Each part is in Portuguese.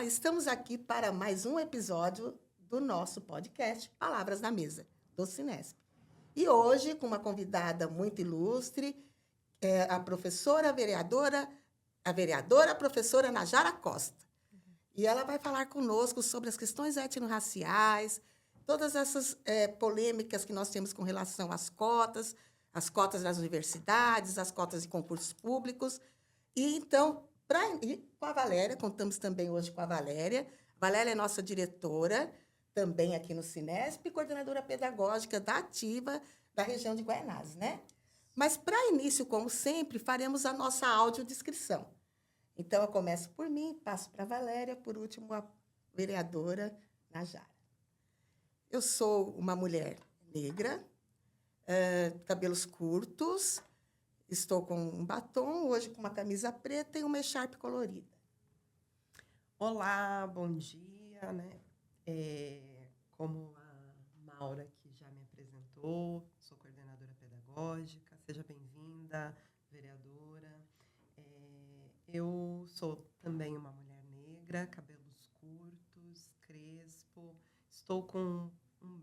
Olá, estamos aqui para mais um episódio do nosso podcast Palavras na Mesa, do Cinesp. E hoje, com uma convidada muito ilustre, a vereadora professora Najara Costa. E ela vai falar conosco sobre as questões étnico-raciais, todas essas polêmicas que nós temos com relação às cotas das universidades, as cotas de concursos públicos. E, então, com a Valéria, contamos também hoje com a Valéria. A Valéria é nossa diretora, também aqui no Cinesp, coordenadora pedagógica da Ativa da região de Guaianazes, né? Mas, para início, como sempre, faremos a nossa audiodescrição. Então, eu começo por mim, passo para a Valéria, por último, a vereadora Najara. Eu sou uma mulher negra, cabelos curtos, estou com um batom, hoje com uma camisa preta e uma echarpe colorida. Olá, bom dia, né? Como a Maura que já me apresentou, sou coordenadora pedagógica, seja bem-vinda, vereadora. Eu sou também uma mulher negra, cabelos curtos, crespo, estou com um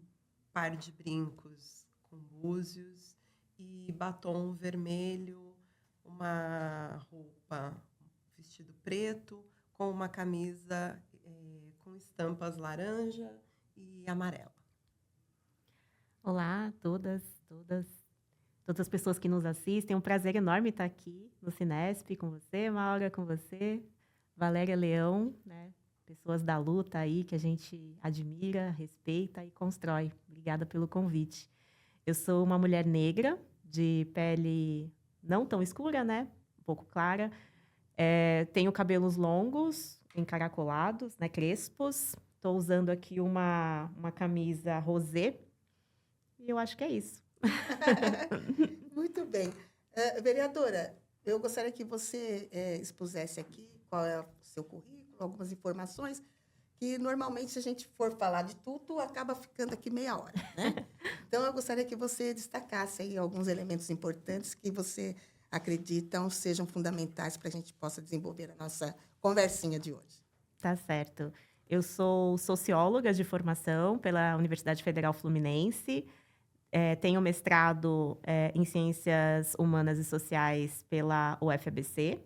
par de brincos com búzios e batom vermelho, uma roupa, um vestido preto, com uma camisa com estampas laranja e amarela. Olá a todas as pessoas que nos assistem. É um prazer enorme estar aqui no Cinesp com você, Maura, com você, Valéria Leão, né? Pessoas da luta aí que a gente admira, respeita e constrói. Obrigada pelo convite. Eu sou uma mulher negra, de pele não tão escura, né? Um pouco clara. Tenho cabelos longos, encaracolados, né? Crespos. Estou usando aqui uma camisa rosé. E eu acho que é isso. Muito bem. Vereadora, eu gostaria que você expusesse aqui qual é o seu currículo, algumas informações, que normalmente, se a gente for falar de tudo, acaba ficando aqui meia hora, né? Então, eu gostaria que você destacasse aí alguns elementos importantes que você acredita sejam fundamentais para a gente possa desenvolver a nossa conversinha de hoje. Tá certo. Eu sou socióloga de formação pela Universidade Federal Fluminense. Tenho mestrado em Ciências Humanas e Sociais pela UFABC.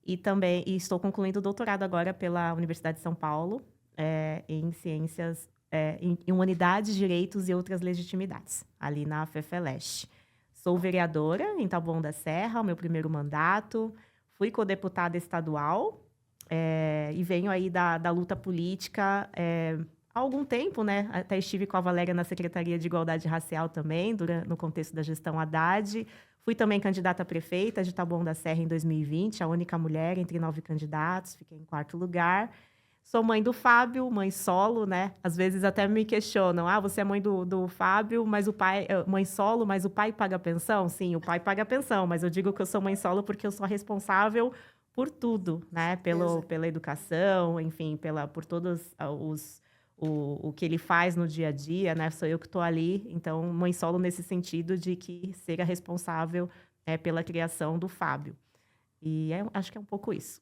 E também estou concluindo o doutorado agora pela Universidade de São Paulo, em Ciências, em Humanidades, Direitos e Outras Legitimidades, ali na FEFELESH. Sou vereadora em Taboão da Serra, o meu primeiro mandato. Fui codeputada estadual e venho aí da luta política há algum tempo, né? Até estive com a Valéria na Secretaria de Igualdade Racial também, no contexto da gestão Haddad. Fui também candidata a prefeita de Taboão da Serra em 2020, a única mulher entre 9 candidatos, fiquei em 4º lugar. Sou mãe do Fábio, mãe solo, né? Às vezes até me questionam, você é mãe do Fábio, mas o pai, mãe solo, mas o pai paga pensão? Sim, o pai paga pensão, mas eu digo que eu sou mãe solo porque eu sou responsável por tudo, né? Pela educação, enfim, por todos o que ele faz no dia a dia, né? Sou eu que estou ali, então, mãe solo nesse sentido de que seja responsável pela criação do Fábio. E acho que é um pouco isso.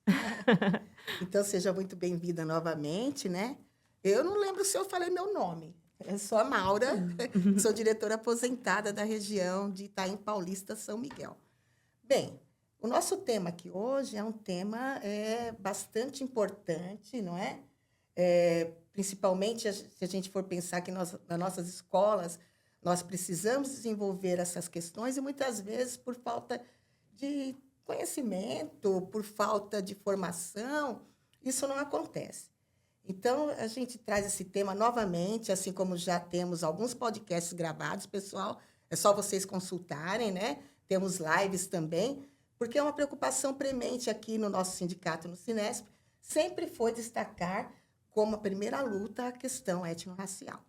Então, seja muito bem-vinda novamente, né? Eu não lembro se eu falei meu nome. Eu sou a Maura, sou diretora aposentada da região de Itaim Paulista, São Miguel. Bem, o nosso tema aqui hoje é um tema bastante importante, não é? Principalmente, se a gente for pensar que nas nossas escolas nós precisamos desenvolver essas questões e, muitas vezes, por falta de conhecimento, por falta de formação, isso não acontece. Então, a gente traz esse tema novamente, assim como já temos alguns podcasts gravados, pessoal, é só vocês consultarem, né? Temos lives também, porque é uma preocupação premente aqui no nosso sindicato, no Cinesp, sempre foi destacar como a primeira luta a questão étnico-racial.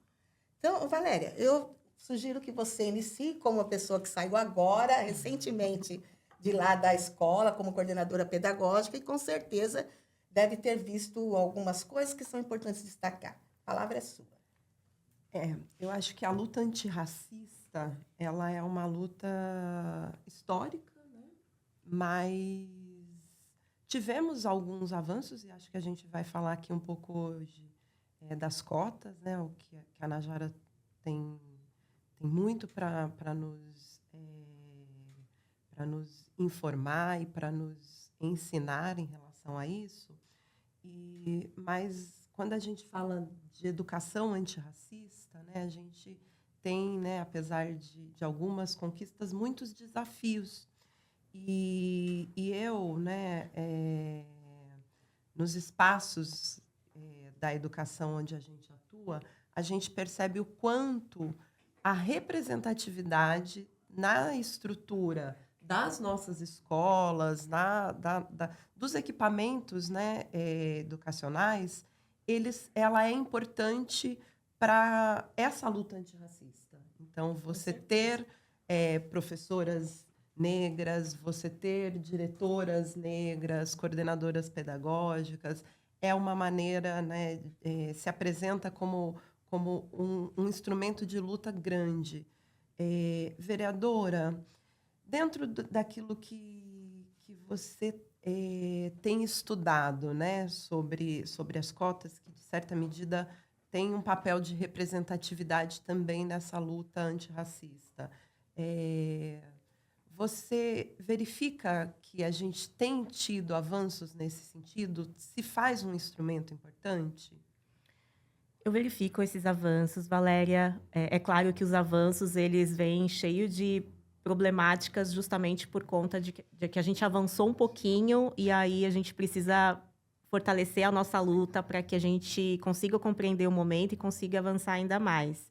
Então, Valéria, eu sugiro que você inicie como uma pessoa que saiu agora, recentemente, de lá da escola, como coordenadora pedagógica, e com certeza deve ter visto algumas coisas que são importantes destacar. A palavra é sua. Eu acho que a luta antirracista, ela é uma luta histórica, né? Mas tivemos alguns avanços, e acho que a gente vai falar aqui um pouco hoje das cotas, né? O que a Najara tem muito para nos informar e para nos ensinar em relação a isso. Mas quando a gente fala de educação antirracista, né, a gente tem, né, apesar de algumas conquistas, muitos desafios. E eu, né, nos espaços da educação onde a gente atua, a gente percebe o quanto a representatividade na estrutura das nossas escolas, dos equipamentos, né, educacionais, ela é importante para essa luta antirracista. Então, você ter professoras negras, você ter diretoras negras, coordenadoras pedagógicas, é uma maneira, né, se apresenta como um instrumento de luta grande. Vereadora, dentro daquilo que você tem estudado, né, sobre as cotas, que, de certa medida, tem um papel de representatividade também nessa luta antirracista, você verifica que a gente tem tido avanços nesse sentido? Se faz um instrumento importante? Eu verifico esses avanços, Valéria. É claro que os avanços eles vêm cheios de problemáticas justamente por conta de que a gente avançou um pouquinho e aí a gente precisa fortalecer a nossa luta para que a gente consiga compreender o momento e consiga avançar ainda mais.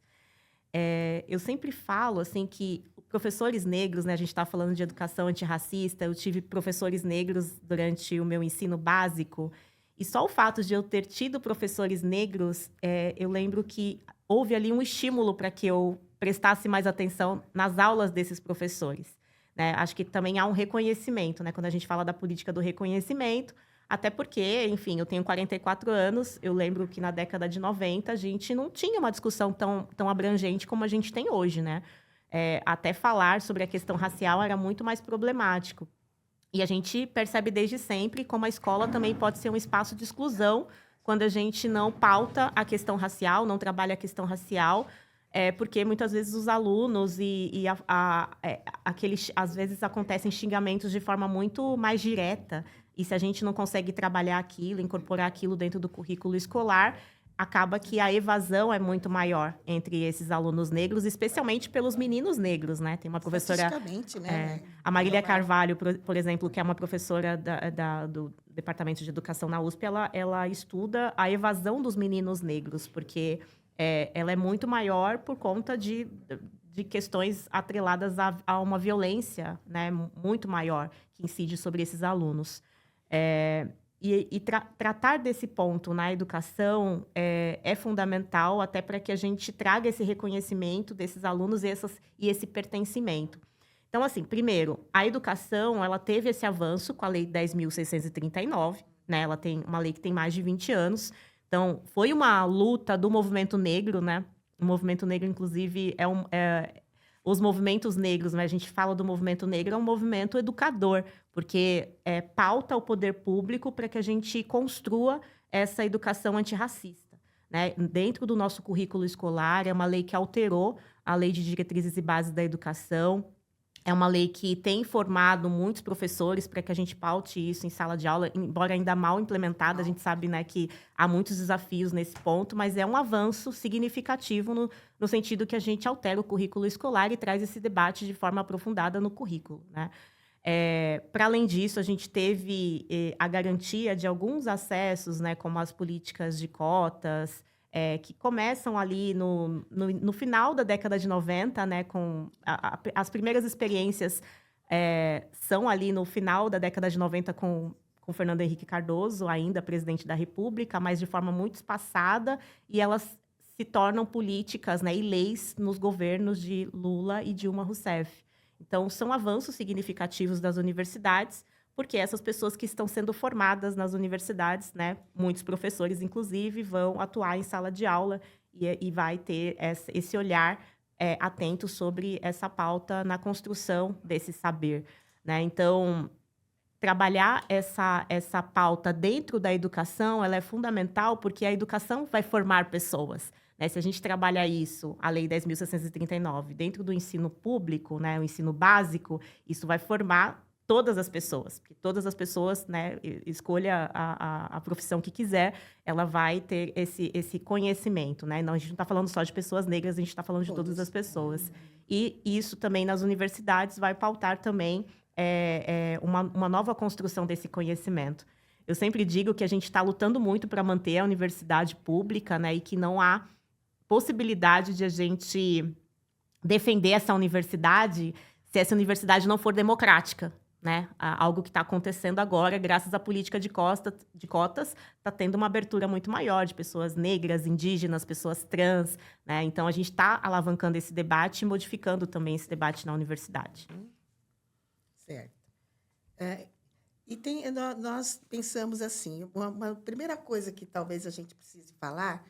Eu sempre falo assim que professores negros, né, a gente está falando de educação antirracista, eu tive professores negros durante o meu ensino básico, e só o fato de eu ter tido professores negros, eu lembro que houve ali um estímulo para que eu prestasse mais atenção nas aulas desses professores, né? Acho que também há um reconhecimento, né? Quando a gente fala da política do reconhecimento, até porque, enfim, eu tenho 44 anos, eu lembro que na década de 90 a gente não tinha uma discussão tão abrangente como a gente tem hoje, né? Até falar sobre a questão racial era muito mais problemático. E a gente percebe desde sempre como a escola também pode ser um espaço de exclusão quando a gente não pauta a questão racial, não trabalha a questão racial, porque muitas vezes os alunos às vezes acontecem xingamentos de forma muito mais direta, e se a gente não consegue trabalhar aquilo, incorporar aquilo dentro do currículo escolar, acaba que a evasão é muito maior entre esses alunos negros, especialmente pelos meninos negros, né? Tem uma professora, né? A Marília Carvalho, por exemplo, que é uma professora do Departamento de Educação na USP, ela estuda a evasão dos meninos negros, porque ela é muito maior por conta de questões atreladas a uma violência, né, muito maior que incide sobre esses alunos. Tratar desse ponto na educação é fundamental até para que a gente traga esse reconhecimento desses alunos e esse pertencimento. Então, assim, primeiro, a educação ela teve esse avanço com a Lei 10.639, né? Ela tem uma lei que tem mais de 20 anos. Então, foi uma luta do movimento negro, né? O movimento negro, inclusive, os movimentos negros, né? A gente fala do movimento negro, é um movimento educador, porque pauta o poder público para que a gente construa essa educação antirracista, né? Dentro do nosso currículo escolar, é uma lei que alterou a Lei de Diretrizes e Bases da Educação. É uma lei que tem formado muitos professores para que a gente paute isso em sala de aula, embora ainda mal implementada, a gente sabe, né, que há muitos desafios nesse ponto, mas é um avanço significativo no sentido que a gente altera o currículo escolar e traz esse debate de forma aprofundada no currículo, né? Para além disso, a gente teve a garantia de alguns acessos, né, como as políticas de cotas, que começam ali no final da década de 90, né, com as primeiras experiências são ali no final da década de 90 com Fernando Henrique Cardoso, ainda presidente da República, mas de forma muito espaçada, e elas se tornam políticas, né, e leis nos governos de Lula e Dilma Rousseff. Então, são avanços significativos das universidades, porque essas pessoas que estão sendo formadas nas universidades, né, muitos professores, inclusive, vão atuar em sala de aula e vai ter esse olhar atento sobre essa pauta na construção desse saber, né? Então, trabalhar essa pauta dentro da educação, ela é fundamental porque a educação vai formar pessoas. Né? Se a gente trabalha isso, a Lei 10.639, dentro do ensino público, né, o ensino básico, isso vai formar todas as pessoas. Porque todas as pessoas, né, escolha a profissão que quiser, ela vai ter esse conhecimento. Né? Não, a gente não está falando só de pessoas negras, a gente está falando de todas as pessoas. E isso também nas universidades vai pautar também uma nova construção desse conhecimento. Eu sempre digo que a gente está lutando muito para manter a universidade pública, né, e que não há possibilidade de a gente defender essa universidade se essa universidade não for democrática. Né? Algo que está acontecendo agora, graças à política de cotas, está tendo uma abertura muito maior de pessoas negras, indígenas, pessoas trans. Né? Então, a gente está alavancando esse debate e modificando também esse debate na universidade. Certo. Nós pensamos assim, uma primeira coisa que talvez a gente precise falar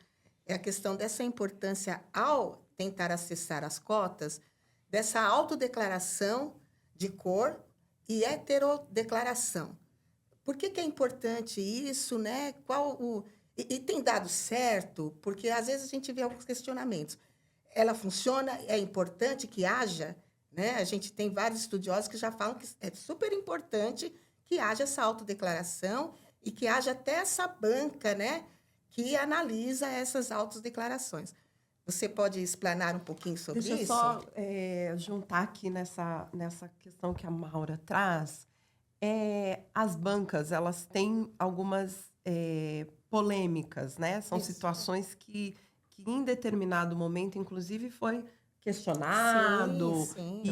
é a questão dessa importância, ao tentar acessar as cotas, dessa autodeclaração de cor e heterodeclaração. Por que é importante isso, né? E tem dado certo? Porque, às vezes, a gente vê alguns questionamentos. Ela funciona? É importante que haja? Né? A gente tem vários estudiosos que já falam que é super importante que haja essa autodeclaração e que haja até essa banca, né, que analisa essas autodeclarações. Você pode explanar um pouquinho sobre isso? Deixa eu só juntar aqui nessa questão que a Maura traz. As bancas, elas têm algumas polêmicas, né? São situações que em determinado momento, inclusive, foi questionado. Sim.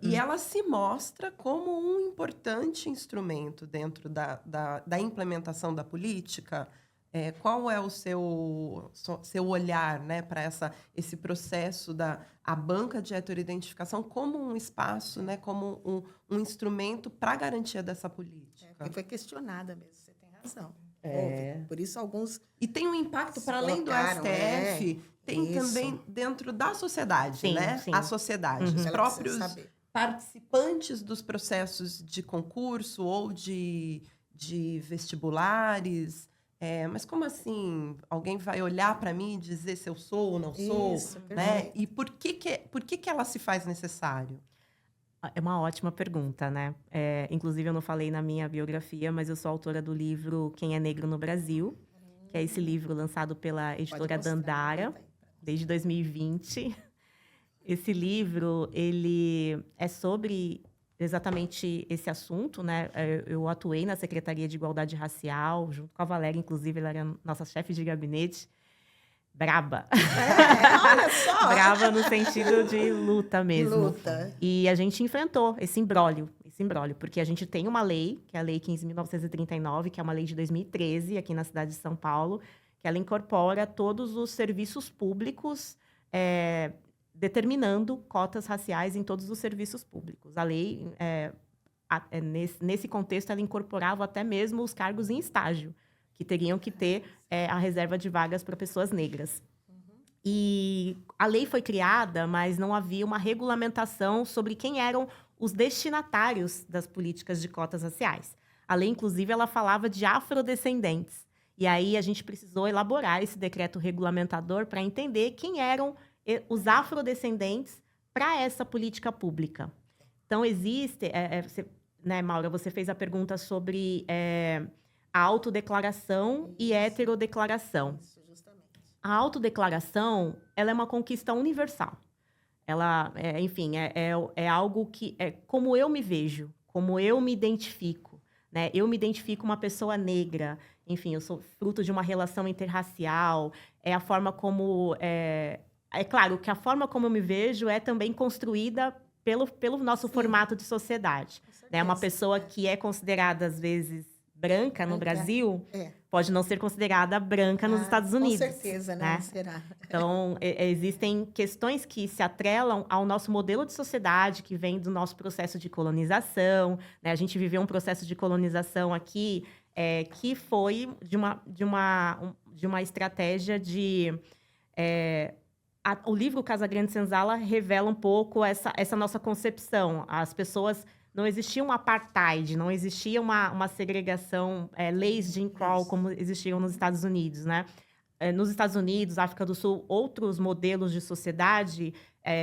E ela se mostra como um importante instrumento dentro da implementação da política. Qual é o seu olhar, né, para esse processo a banca de heteroidentificação como um espaço, né, como um instrumento para a garantia dessa política? Foi questionada mesmo, você tem razão. Por isso, alguns... E tem um impacto, para além do STF, tem isso. Também dentro da sociedade, sim, né? Sim. A sociedade, os próprios participantes dos processos de concurso ou de vestibulares. Mas como assim? Alguém vai olhar para mim e dizer se eu sou ou não sou? Isso, né? E por que ela se faz necessário? É uma ótima pergunta, né? Inclusive, eu não falei na minha biografia, mas eu sou autora do livro Quem é Negro no Brasil, que é esse livro lançado pela editora Dandara, desde 2020. Esse livro, ele é sobre exatamente esse assunto, né? Eu atuei na Secretaria de Igualdade Racial, junto com a Valéria, inclusive, ela era nossa chefe de gabinete. Braba. Olha só! Braba no sentido de luta mesmo. Luta. E a gente enfrentou esse imbróglio, porque a gente tem uma lei, que é a Lei 15.939, que é uma lei de 2013, aqui na cidade de São Paulo, que ela incorpora todos os serviços públicos, determinando cotas raciais em todos os serviços públicos. A lei, nesse contexto, ela incorporava até mesmo os cargos em estágio, que teriam que ter a reserva de vagas para pessoas negras. E a lei foi criada, mas não havia uma regulamentação sobre quem eram os destinatários das políticas de cotas raciais. A lei, inclusive, ela falava de afrodescendentes. E aí a gente precisou elaborar esse decreto regulamentador para entender quem eram os afrodescendentes para essa política pública. Então, existe... né, Maura, você fez a pergunta sobre... a autodeclaração e heterodeclaração. Isso, justamente. A autodeclaração, ela é uma conquista universal. Ela, enfim, é algo que é como eu me vejo, como eu me identifico. Né? Eu me identifico uma pessoa negra. Enfim, eu sou fruto de uma relação interracial. É a forma como... É claro que a forma como eu me vejo é também construída pelo nosso formato de sociedade. Né? Uma pessoa que é considerada, às vezes, branca no Brasil, pode não ser considerada branca nos Estados Unidos. Com certeza, né? Será. Então, existem questões que se atrelam ao nosso modelo de sociedade, que vem do nosso processo de colonização. Né? A gente viveu um processo de colonização aqui que foi de uma estratégia de... o livro Casagrande Senzala revela um pouco essa nossa concepção. As pessoas não existia um apartheid, não existia uma segregação, leis de Jim Crow como existiam nos Estados Unidos, né? Nos Estados Unidos, África do Sul, outros modelos de sociedade,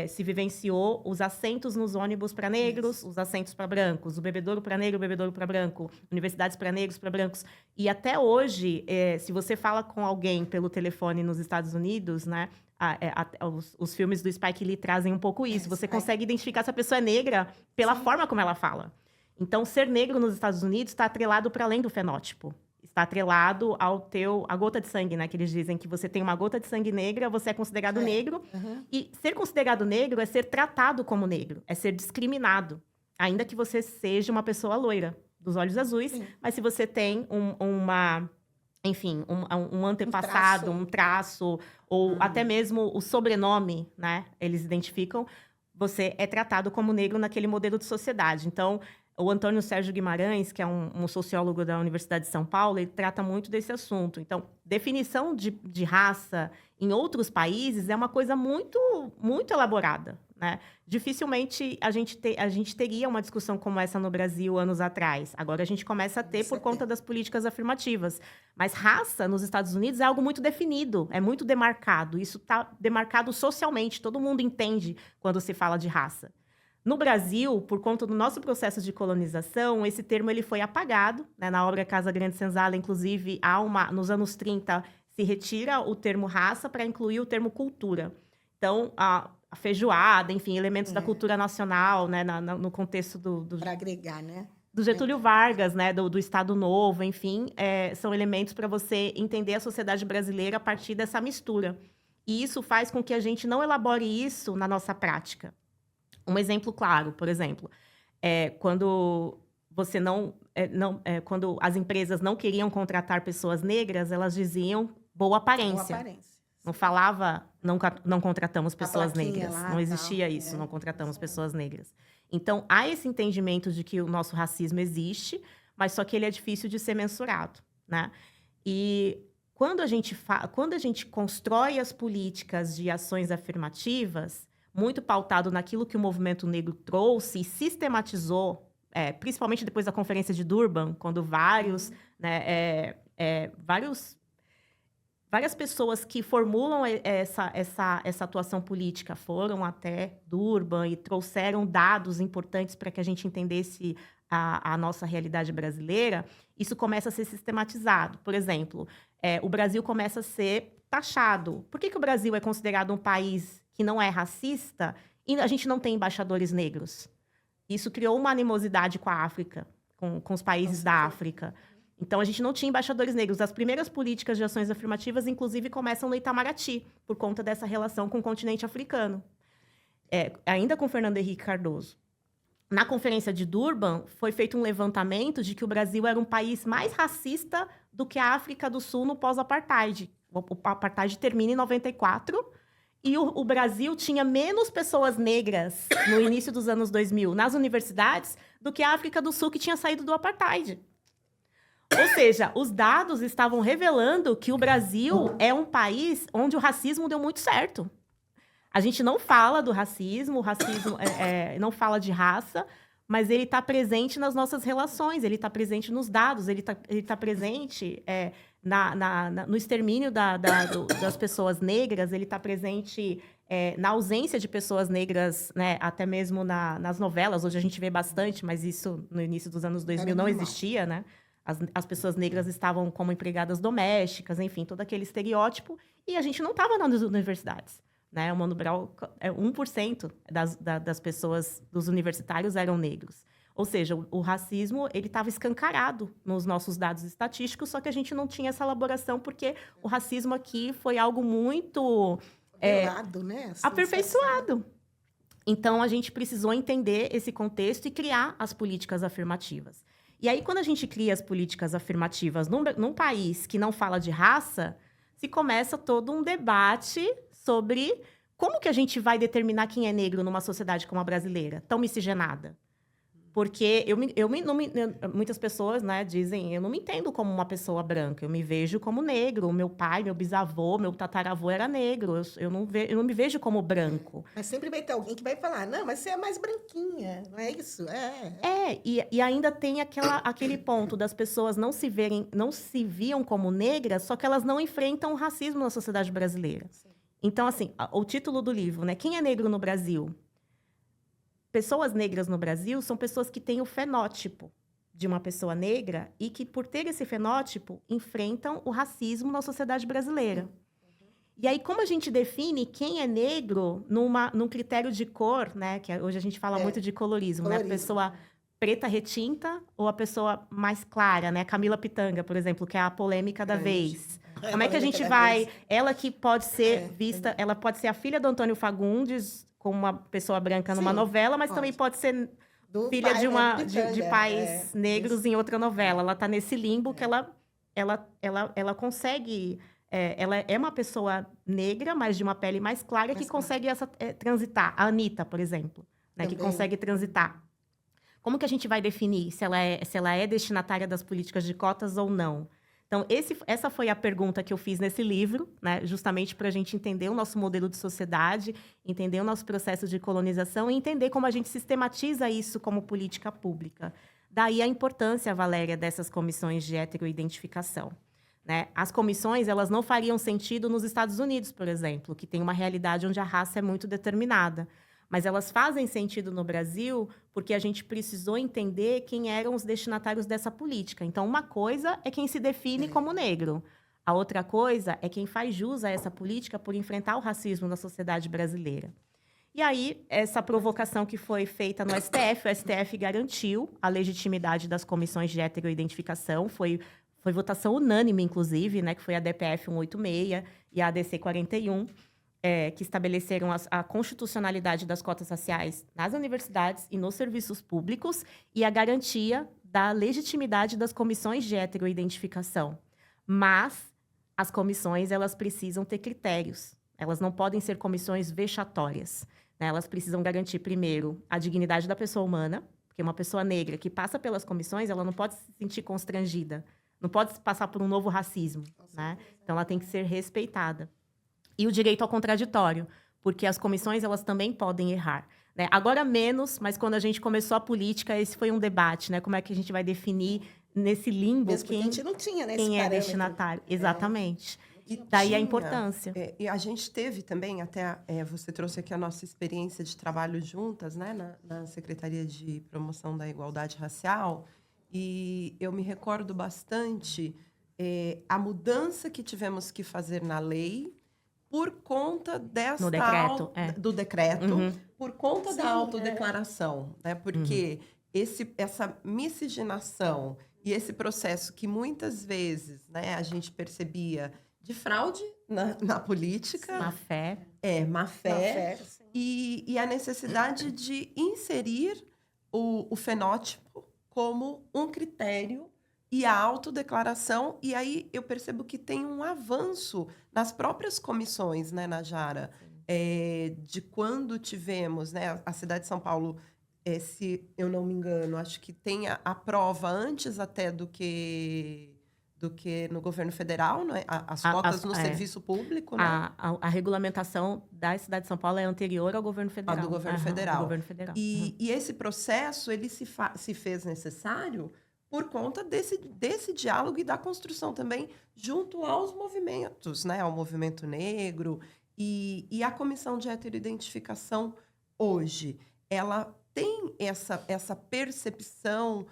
se vivenciou os assentos nos ônibus para negros, os assentos para brancos, o bebedouro para negro, o bebedouro para branco, universidades para negros, para brancos. E até hoje, se você fala com alguém pelo telefone nos Estados Unidos, né, os filmes do Spike Lee trazem um pouco isso. Você consegue identificar se a pessoa é negra pela forma como ela fala. Então, ser negro nos Estados Unidos está atrelado para além do fenótipo. Está atrelado a gota de sangue, né? Que eles dizem que você tem uma gota de sangue negra, você é considerado negro. E ser considerado negro é ser tratado como negro, é ser discriminado. Ainda que você seja uma pessoa loira, dos olhos azuis, mas se você tem um antepassado, um traço ou até mesmo o sobrenome, né? Eles identificam, você é tratado como negro naquele modelo de sociedade. Então, o Antônio Sérgio Guimarães, que é um sociólogo da Universidade de São Paulo, ele trata muito desse assunto. Então, definição de raça em outros países é uma coisa muito, muito elaborada, né? Dificilmente a gente teria uma discussão como essa no Brasil anos atrás. Agora a gente começa a ter por conta das políticas afirmativas. Mas raça nos Estados Unidos é algo muito definido, é muito demarcado. Isso está demarcado socialmente, todo mundo entende quando se fala de raça. No Brasil, por conta do nosso processo de colonização, esse termo ele foi apagado, né? Na obra Casa Grande Senzala, inclusive, nos anos 30, se retira o termo raça para incluir o termo cultura. Então, a feijoada, enfim, elementos da cultura nacional, né? No contexto para agregar, né? Do Getúlio Vargas, né? Do Estado Novo, enfim, são elementos para você entender a sociedade brasileira a partir dessa mistura. E isso faz com que a gente não elabore isso na nossa prática. Um exemplo claro, por exemplo, quando quando as empresas não queriam contratar pessoas negras, elas diziam boa aparência. Não falava não contratamos pessoas negras. Não existia isso, não contratamos pessoas negras. Então, há esse entendimento de que o nosso racismo existe, mas só que ele é difícil de ser mensurado, né? E quando a gente constrói as políticas de ações afirmativas, muito pautado naquilo que o movimento negro trouxe e sistematizou, principalmente depois da Conferência de Durban, quando várias pessoas que formulam essa atuação política foram até Durban e trouxeram dados importantes para que a gente entendesse a nossa realidade brasileira, isso começa a ser sistematizado. Por exemplo, o Brasil começa a ser taxado. Por que o Brasil é considerado um país que não é racista e a gente não tem embaixadores negros? Isso criou uma animosidade com a África, com os países da África. Então, a gente não tinha embaixadores negros. As primeiras políticas de ações afirmativas, inclusive, começam no Itamaraty, por conta dessa relação com o continente africano. Ainda com Fernando Henrique Cardoso. Na Conferência de Durban, foi feito um levantamento de que o Brasil era um país mais racista do que a África do Sul no pós-apartheid. O apartheid termina em 94, e o Brasil tinha menos pessoas negras no início dos anos 2000 nas universidades do que a África do Sul, que tinha saído do apartheid. Ou seja, os dados estavam revelando que o Brasil é um país onde o racismo deu muito certo. A gente não fala do racismo, o racismo não fala de raça, mas ele está presente nas nossas relações, ele está presente nos dados, ele tá presente no extermínio das pessoas negras, ele está presente na ausência de pessoas negras, né, até mesmo nas novelas. Hoje a gente vê bastante, mas isso no início dos anos 2000 não existia, né? As pessoas negras estavam como empregadas domésticas, enfim, todo aquele estereótipo, e a gente não estava nas universidades. Né? O Mano Brown, 1% das pessoas, dos universitários, eram negros. Ou seja, o racismo estava escancarado nos nossos dados estatísticos, só que a gente não tinha essa elaboração, porque o racismo aqui foi algo muito né? aperfeiçoado. Então, a gente precisou entender esse contexto e criar as políticas afirmativas. E aí, quando a gente cria as políticas afirmativas num país que não fala de raça, se começa todo um debate sobre como que a gente vai determinar quem é negro numa sociedade como a brasileira, tão miscigenada. Porque muitas pessoas, né, dizem, eu não me entendo como uma pessoa branca, eu me vejo como negro. O meu pai, meu bisavô, meu tataravô era negro. Eu não me vejo como branco. Mas sempre vai ter alguém que vai falar, não, mas você é mais branquinha, não é isso? E ainda tem aquele ponto das pessoas não se viam como negras, só que elas não enfrentam o racismo na sociedade brasileira. Sim. Então, assim, o título do livro, né? Quem é negro no Brasil? Pessoas negras no Brasil são pessoas que têm o fenótipo de uma pessoa negra e que, por ter esse fenótipo, enfrentam o racismo na sociedade brasileira. E aí, como a gente define quem é negro num critério de cor, né? Que hoje a gente fala muito de colorismo, né? A pessoa preta retinta ou a pessoa mais clara, né? Camila Pitanga, por exemplo, que é a polêmica da vez. Como é que a gente vai... Ela que pode ser vista... Ela pode ser a filha do Antônio Fagundes, como uma pessoa branca numa novela, mas também pode ser filha de pais negros em outra novela. Ela está nesse limbo que ela consegue... ela é uma pessoa negra, mas de uma pele mais clara, que consegue transitar. A Anitta, por exemplo, né, que consegue transitar. Como que a gente vai definir se ela é destinatária das políticas de cotas ou não? Então, essa foi a pergunta que eu fiz nesse livro, né, justamente para a gente entender o nosso modelo de sociedade, entender o nosso processo de colonização e entender como a gente sistematiza isso como política pública. Daí a importância, Valéria, dessas comissões de heteroidentificação. Né? As comissões, elas não fariam sentido nos Estados Unidos, por exemplo, que tem uma realidade onde a raça é muito determinada. Mas elas fazem sentido no Brasil porque a gente precisou entender quem eram os destinatários dessa política. Então, uma coisa é quem se define como negro. A outra coisa é quem faz jus a essa política por enfrentar o racismo na sociedade brasileira. E aí, essa provocação que foi feita no STF, o STF garantiu a legitimidade das comissões de heteroidentificação, foi votação unânime, inclusive, né, que foi a DPF 186 e a ADC 41, que estabeleceram a constitucionalidade das cotas raciais nas universidades e nos serviços públicos e a garantia da legitimidade das comissões de heteroidentificação. Mas as comissões, elas precisam ter critérios. Elas não podem ser comissões vexatórias, né? Elas precisam garantir, primeiro, a dignidade da pessoa humana, porque uma pessoa negra que passa pelas comissões, ela não pode se sentir constrangida, não pode passar por um novo racismo, né? Então, ela tem que ser respeitada. E o direito ao contraditório, porque as comissões, elas também podem errar, né? Agora menos, mas quando a gente começou a política, esse foi um debate, né? Como é que a gente vai definir nesse limbo Mesmo quem, a gente não tinha, né, quem é destinatário. Exatamente. E daí a importância. E a gente teve também, até você trouxe aqui a nossa experiência de trabalho juntas, né, na Secretaria de Promoção da Igualdade Racial, e eu me recordo bastante a mudança que tivemos que fazer na lei por conta do decreto, por conta da autodeclaração, né? Porque essa miscigenação e esse processo que muitas vezes, né, a gente percebia de fraude na política. Má fé. Má fé. E a necessidade de inserir o fenótipo como um critério e a autodeclaração. E aí eu percebo que tem um avanço nas próprias comissões, né, Najara? De quando tivemos, né, a cidade de São Paulo, se eu não me engano, acho que tem a prova antes até do que no governo federal, né? As cotas no serviço público, né? A regulamentação da cidade de São Paulo é anterior ao governo federal. Do governo federal. Do governo federal. E esse processo, ele se fez necessário por conta desse diálogo e da construção também junto aos movimentos, né? Ao movimento negro. E a Comissão de Heteroidentificação, hoje, ela tem essa percepção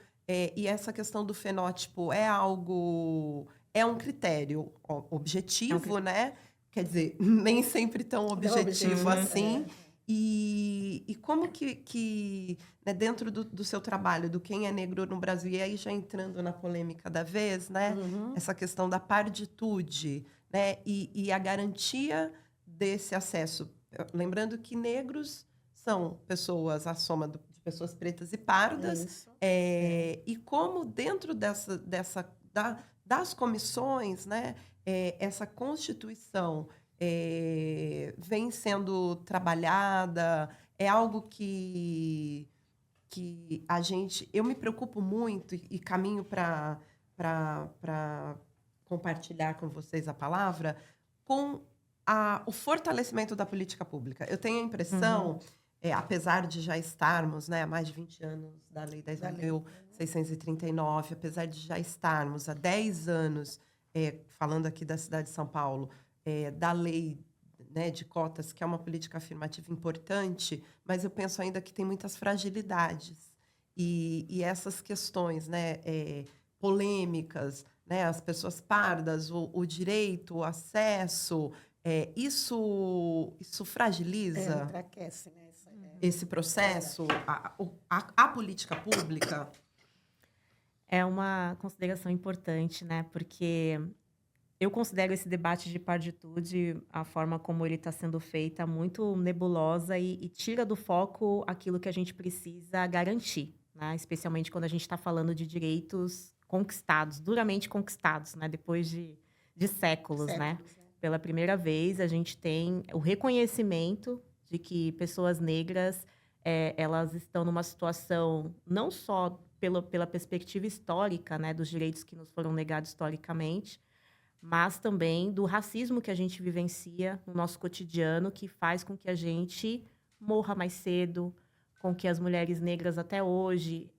e essa questão do fenótipo é um critério objetivo, né? Quer dizer, nem sempre tão objetivo assim. E como que né, dentro do seu trabalho, do quem é negro no Brasil, e aí já entrando na polêmica da vez, né? Essa questão da parditude, né? E a garantia desse acesso. Lembrando que negros são pessoas, a soma de pessoas pretas e pardas. E como dentro das comissões, né, essa constituição vem sendo trabalhada, é algo que que eu me preocupo muito e caminho para compartilhar com vocês a palavra, com o fortalecimento da política pública. Eu tenho a impressão, apesar de já estarmos, né, há mais de 20 anos da Lei 10.639, apesar de já estarmos há 10 anos, falando aqui da cidade de São Paulo, da lei, né, de cotas, que é uma política afirmativa importante, mas eu penso ainda que tem muitas fragilidades. E essas questões, né, polêmicas, né, as pessoas pardas, o direito, o acesso, isso fragiliza Enfraquece, né? esse processo, a política pública. É uma consideração importante, né? Porque eu considero esse debate de partitude, a forma como ele está sendo feita, muito nebulosa e tira do foco aquilo que a gente precisa garantir, né? Especialmente quando a gente está falando de direitos conquistados, duramente conquistados, né? Depois de séculos, né? Pela primeira vez, a gente tem o reconhecimento de que pessoas negras, elas estão numa situação não só pela perspectiva histórica, né, dos direitos que nos foram negados historicamente, mas também do racismo que a gente vivencia no nosso cotidiano, que faz com que a gente morra mais cedo, com que as mulheres negras até hoje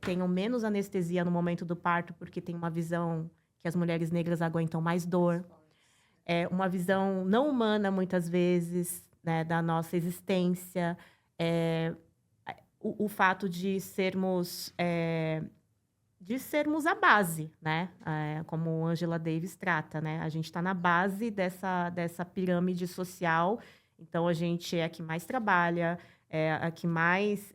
tenham menos anestesia no momento do parto, porque tem uma visão que as mulheres negras aguentam mais dor. Uma visão não humana, muitas vezes, né, da nossa existência. O fato de sermos a base, né? Como Angela Davis trata, né? A gente está na base dessa pirâmide social, então a gente é a que mais trabalha, a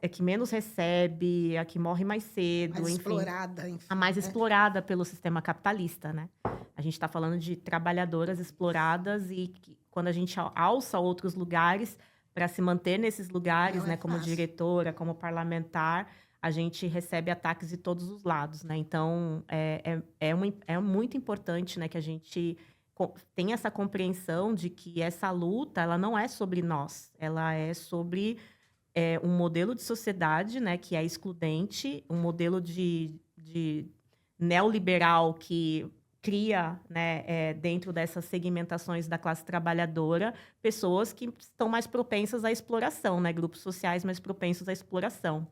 que menos recebe, a que morre mais cedo, Mais enfim, explorada, enfim, a mais né? explorada pelo sistema capitalista, né? A gente está falando de trabalhadoras exploradas e que, quando a gente alça outros lugares para se manter nesses lugares, Não né, é como fácil. diretora, como parlamentar, a gente recebe ataques de todos os lados, né? Então, é muito importante, né, que a gente tenha essa compreensão de que essa luta, ela não é sobre nós, ela é sobre um modelo de sociedade, né, que é excludente, um modelo de neoliberal que cria, né, dentro dessas segmentações da classe trabalhadora, pessoas que estão mais propensas à exploração, né, grupos sociais mais propensos à exploração.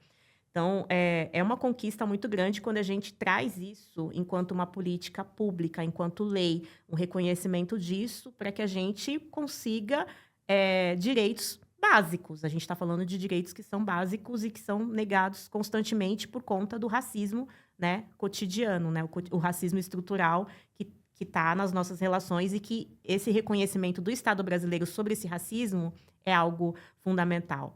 Então, é uma conquista muito grande quando a gente traz isso enquanto uma política pública, enquanto lei, um reconhecimento disso, para que a gente consiga direitos básicos. A gente está falando de direitos que são básicos e que são negados constantemente por conta do racismo, né, cotidiano, né, o racismo estrutural que está nas nossas relações e que esse reconhecimento do Estado brasileiro sobre esse racismo é algo fundamental.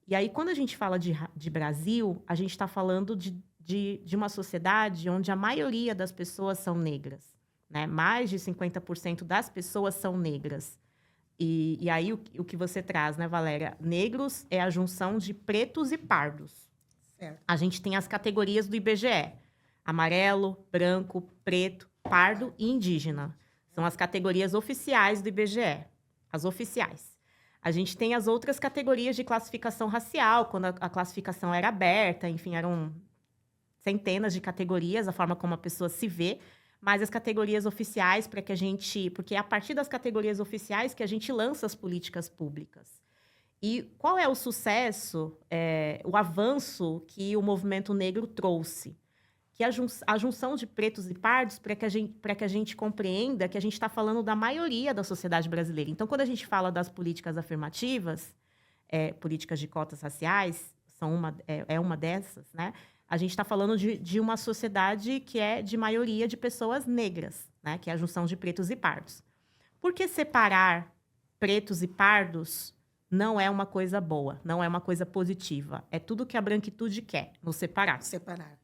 E aí, quando a gente fala de Brasil, a gente está falando de uma sociedade onde a maioria das pessoas são negras, né? Mais de 50% das pessoas são negras. E aí, o que você traz, né, Valéria? Negros é a junção de pretos e pardos. Certo. A gente tem as categorias do IBGE. Amarelo, branco, preto, pardo e indígena. São as categorias oficiais do IBGE. As oficiais. A gente tem as outras categorias de classificação racial, quando a classificação era aberta, enfim, eram centenas de categorias, a forma como a pessoa se vê, mas as categorias oficiais, porque é a partir das categorias oficiais que a gente lança as políticas públicas. E qual é o sucesso, o avanço que o movimento negro trouxe? Que a junção de pretos e pardos para que a gente compreenda que a gente está falando da maioria da sociedade brasileira. Então, quando a gente fala das políticas afirmativas, políticas de cotas raciais, é uma dessas, né? A gente está falando de uma sociedade que é de maioria de pessoas negras, né? Que é a junção de pretos e pardos. Por que separar pretos e pardos não é uma coisa boa, não é uma coisa positiva? É tudo que a branquitude quer, nos separar. Separar.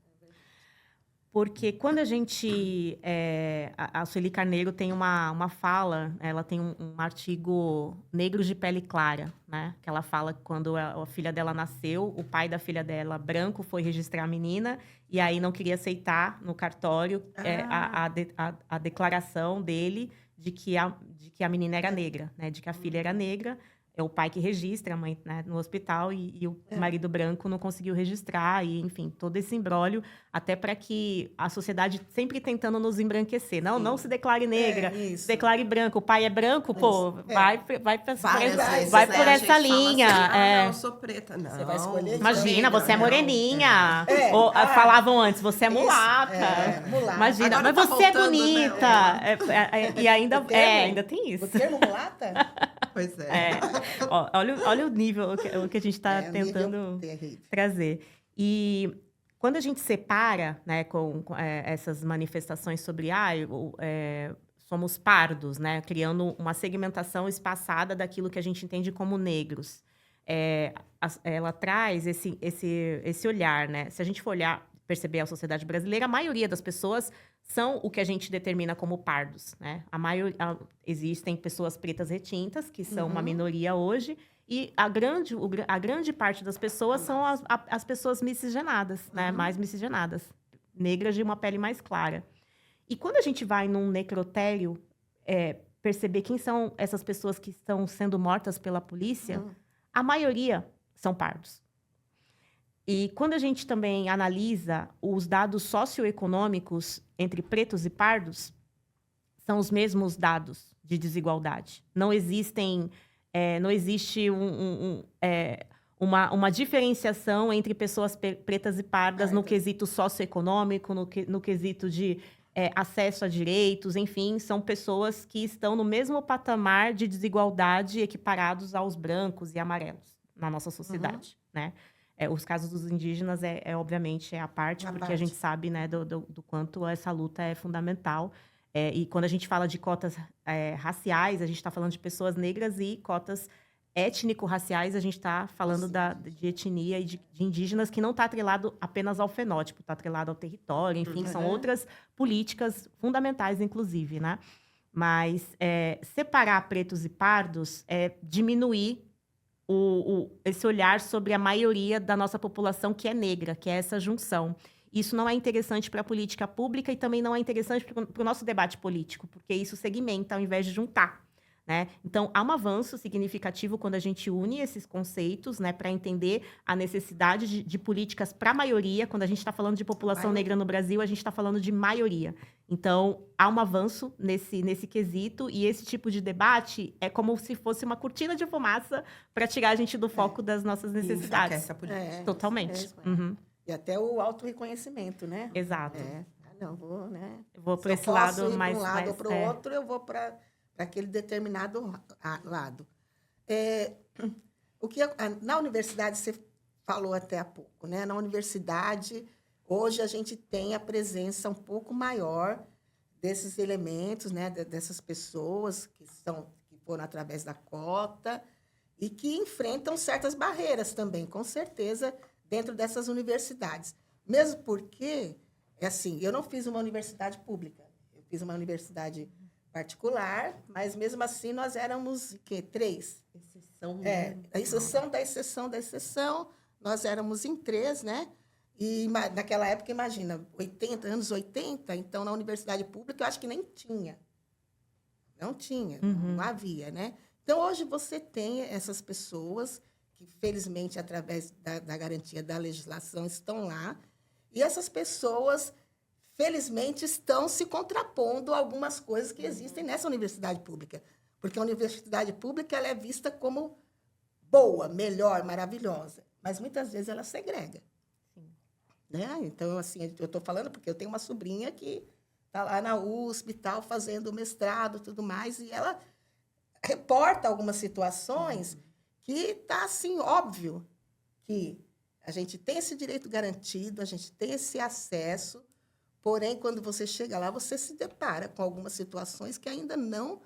Porque quando a gente... a Sueli Carneiro tem uma fala, ela tem um artigo Negros de Pele Clara, né? Que ela fala que quando a filha dela nasceu, o pai da filha dela, branco, foi registrar a menina e aí não queria aceitar no cartório a declaração dele de que a menina era negra, né? De que a filha era negra. é o pai que registra, a mãe, né, no hospital, e o marido branco não conseguiu registrar, e enfim, todo esse imbróglio, até para que a sociedade sempre tentando nos embranquecer. Não, não se declare negra, isso. se declare branco. O pai é branco, pô, vai por Essa essa linha. Não, eu sou preta. Não. Você vai escolher? Imagina, negra, você é não. moreninha. Ou falavam antes, você é mulata. mulata. Imagina, Agora mas tá você é voltando, bonita. né? E ainda, ainda tem O isso. termo mulata? Pois é. Ó, olha o nível o que a gente está nível tentando terrível. trazer. E quando a gente separa, né, com essas manifestações sobre somos pardos, né, criando uma segmentação espaçada daquilo que a gente entende como negros. Ela traz esse olhar, né? Se a gente for perceber a sociedade brasileira, a maioria das pessoas são o que a gente determina como pardos, né? Existem pessoas pretas retintas, que são uma minoria hoje, e a grande parte das pessoas são as pessoas miscigenadas, né? Mais miscigenadas, negras de uma pele mais clara. E quando a gente vai num necrotério perceber quem são essas pessoas que estão sendo mortas pela polícia, a maioria são pardos. E quando a gente também analisa os dados socioeconômicos entre pretos e pardos, são os mesmos dados de desigualdade. Não existe uma diferenciação entre pessoas pretas e pardas no quesito socioeconômico, no quesito de acesso a direitos, enfim, são pessoas que estão no mesmo patamar de desigualdade equiparados aos brancos e amarelos na nossa sociedade, né? Os casos dos indígenas, obviamente, a parte, porque a gente sabe, né, do quanto essa luta é fundamental. E quando a gente fala de cotas raciais, a gente está falando de pessoas negras, e cotas étnico-raciais, a gente está falando de etnia e de indígenas, que não está atrelado apenas ao fenótipo, está atrelado ao território, enfim, são outras políticas fundamentais, inclusive, né? Mas separar pretos e pardos é diminuir esse olhar sobre a maioria da nossa população que é negra, que é essa junção. Isso não é interessante para a política pública e também não é interessante para o nosso debate político, porque isso segmenta ao invés de juntar, né? Então, há um avanço significativo quando a gente une esses conceitos, né, para entender a necessidade de políticas para a maioria. Quando a gente está falando de população negra no Brasil, a gente está falando de maioria. Então, há um avanço nesse quesito, e esse tipo de debate é como se fosse uma cortina de fumaça para tirar a gente do foco das nossas necessidades. Totalmente. E até o autorreconhecimento, né? Exato. Não, vou, né? Eu vou para esse lado mais... Se eu posso ir para um lado ou para o outro, eu vou para aquele determinado lado. Na universidade, você falou até há pouco, né? Na universidade, hoje a gente tem a presença um pouco maior desses elementos, né? Dessas pessoas que foram através da cota e que enfrentam certas barreiras também, com certeza, dentro dessas universidades. Mesmo porque, eu não fiz uma universidade pública, eu fiz uma universidade particular, mas mesmo assim nós éramos o quê? 3. Exceção. A exceção da exceção da exceção, nós éramos em 3, né? E naquela época, imagina, anos 80, então na universidade pública eu acho que nem tinha. Não tinha, não havia, né? Então, hoje você tem essas pessoas que, felizmente, através da garantia da legislação, estão lá, e essas pessoas, felizmente, estão se contrapondo a algumas coisas que existem nessa universidade pública. Porque a universidade pública ela é vista como boa, melhor, maravilhosa, mas muitas vezes ela segrega. Sim. Né? Então, eu estou falando porque eu tenho uma sobrinha que está lá na USP e tal, fazendo mestrado e tudo mais, e ela reporta algumas situações que está, óbvio que a gente tem esse direito garantido, a gente tem esse acesso, porém, quando você chega lá, você se depara com algumas situações que ainda não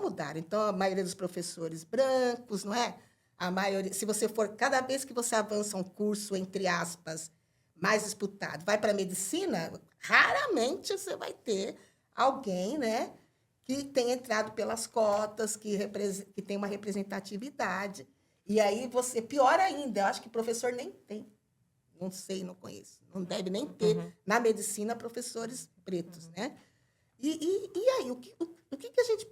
mudaram. Então, a maioria dos professores brancos, não é? A maioria, se você for, cada vez que você avança um curso, entre aspas, mais disputado, vai para a medicina, raramente você vai ter alguém, né, que tenha entrado pelas cotas, que tem uma representatividade. E aí você, pior ainda, eu acho que professor nem tem. Não sei, não conheço. Não deve nem ter, na medicina, professores pretos, né? E aí, o que a gente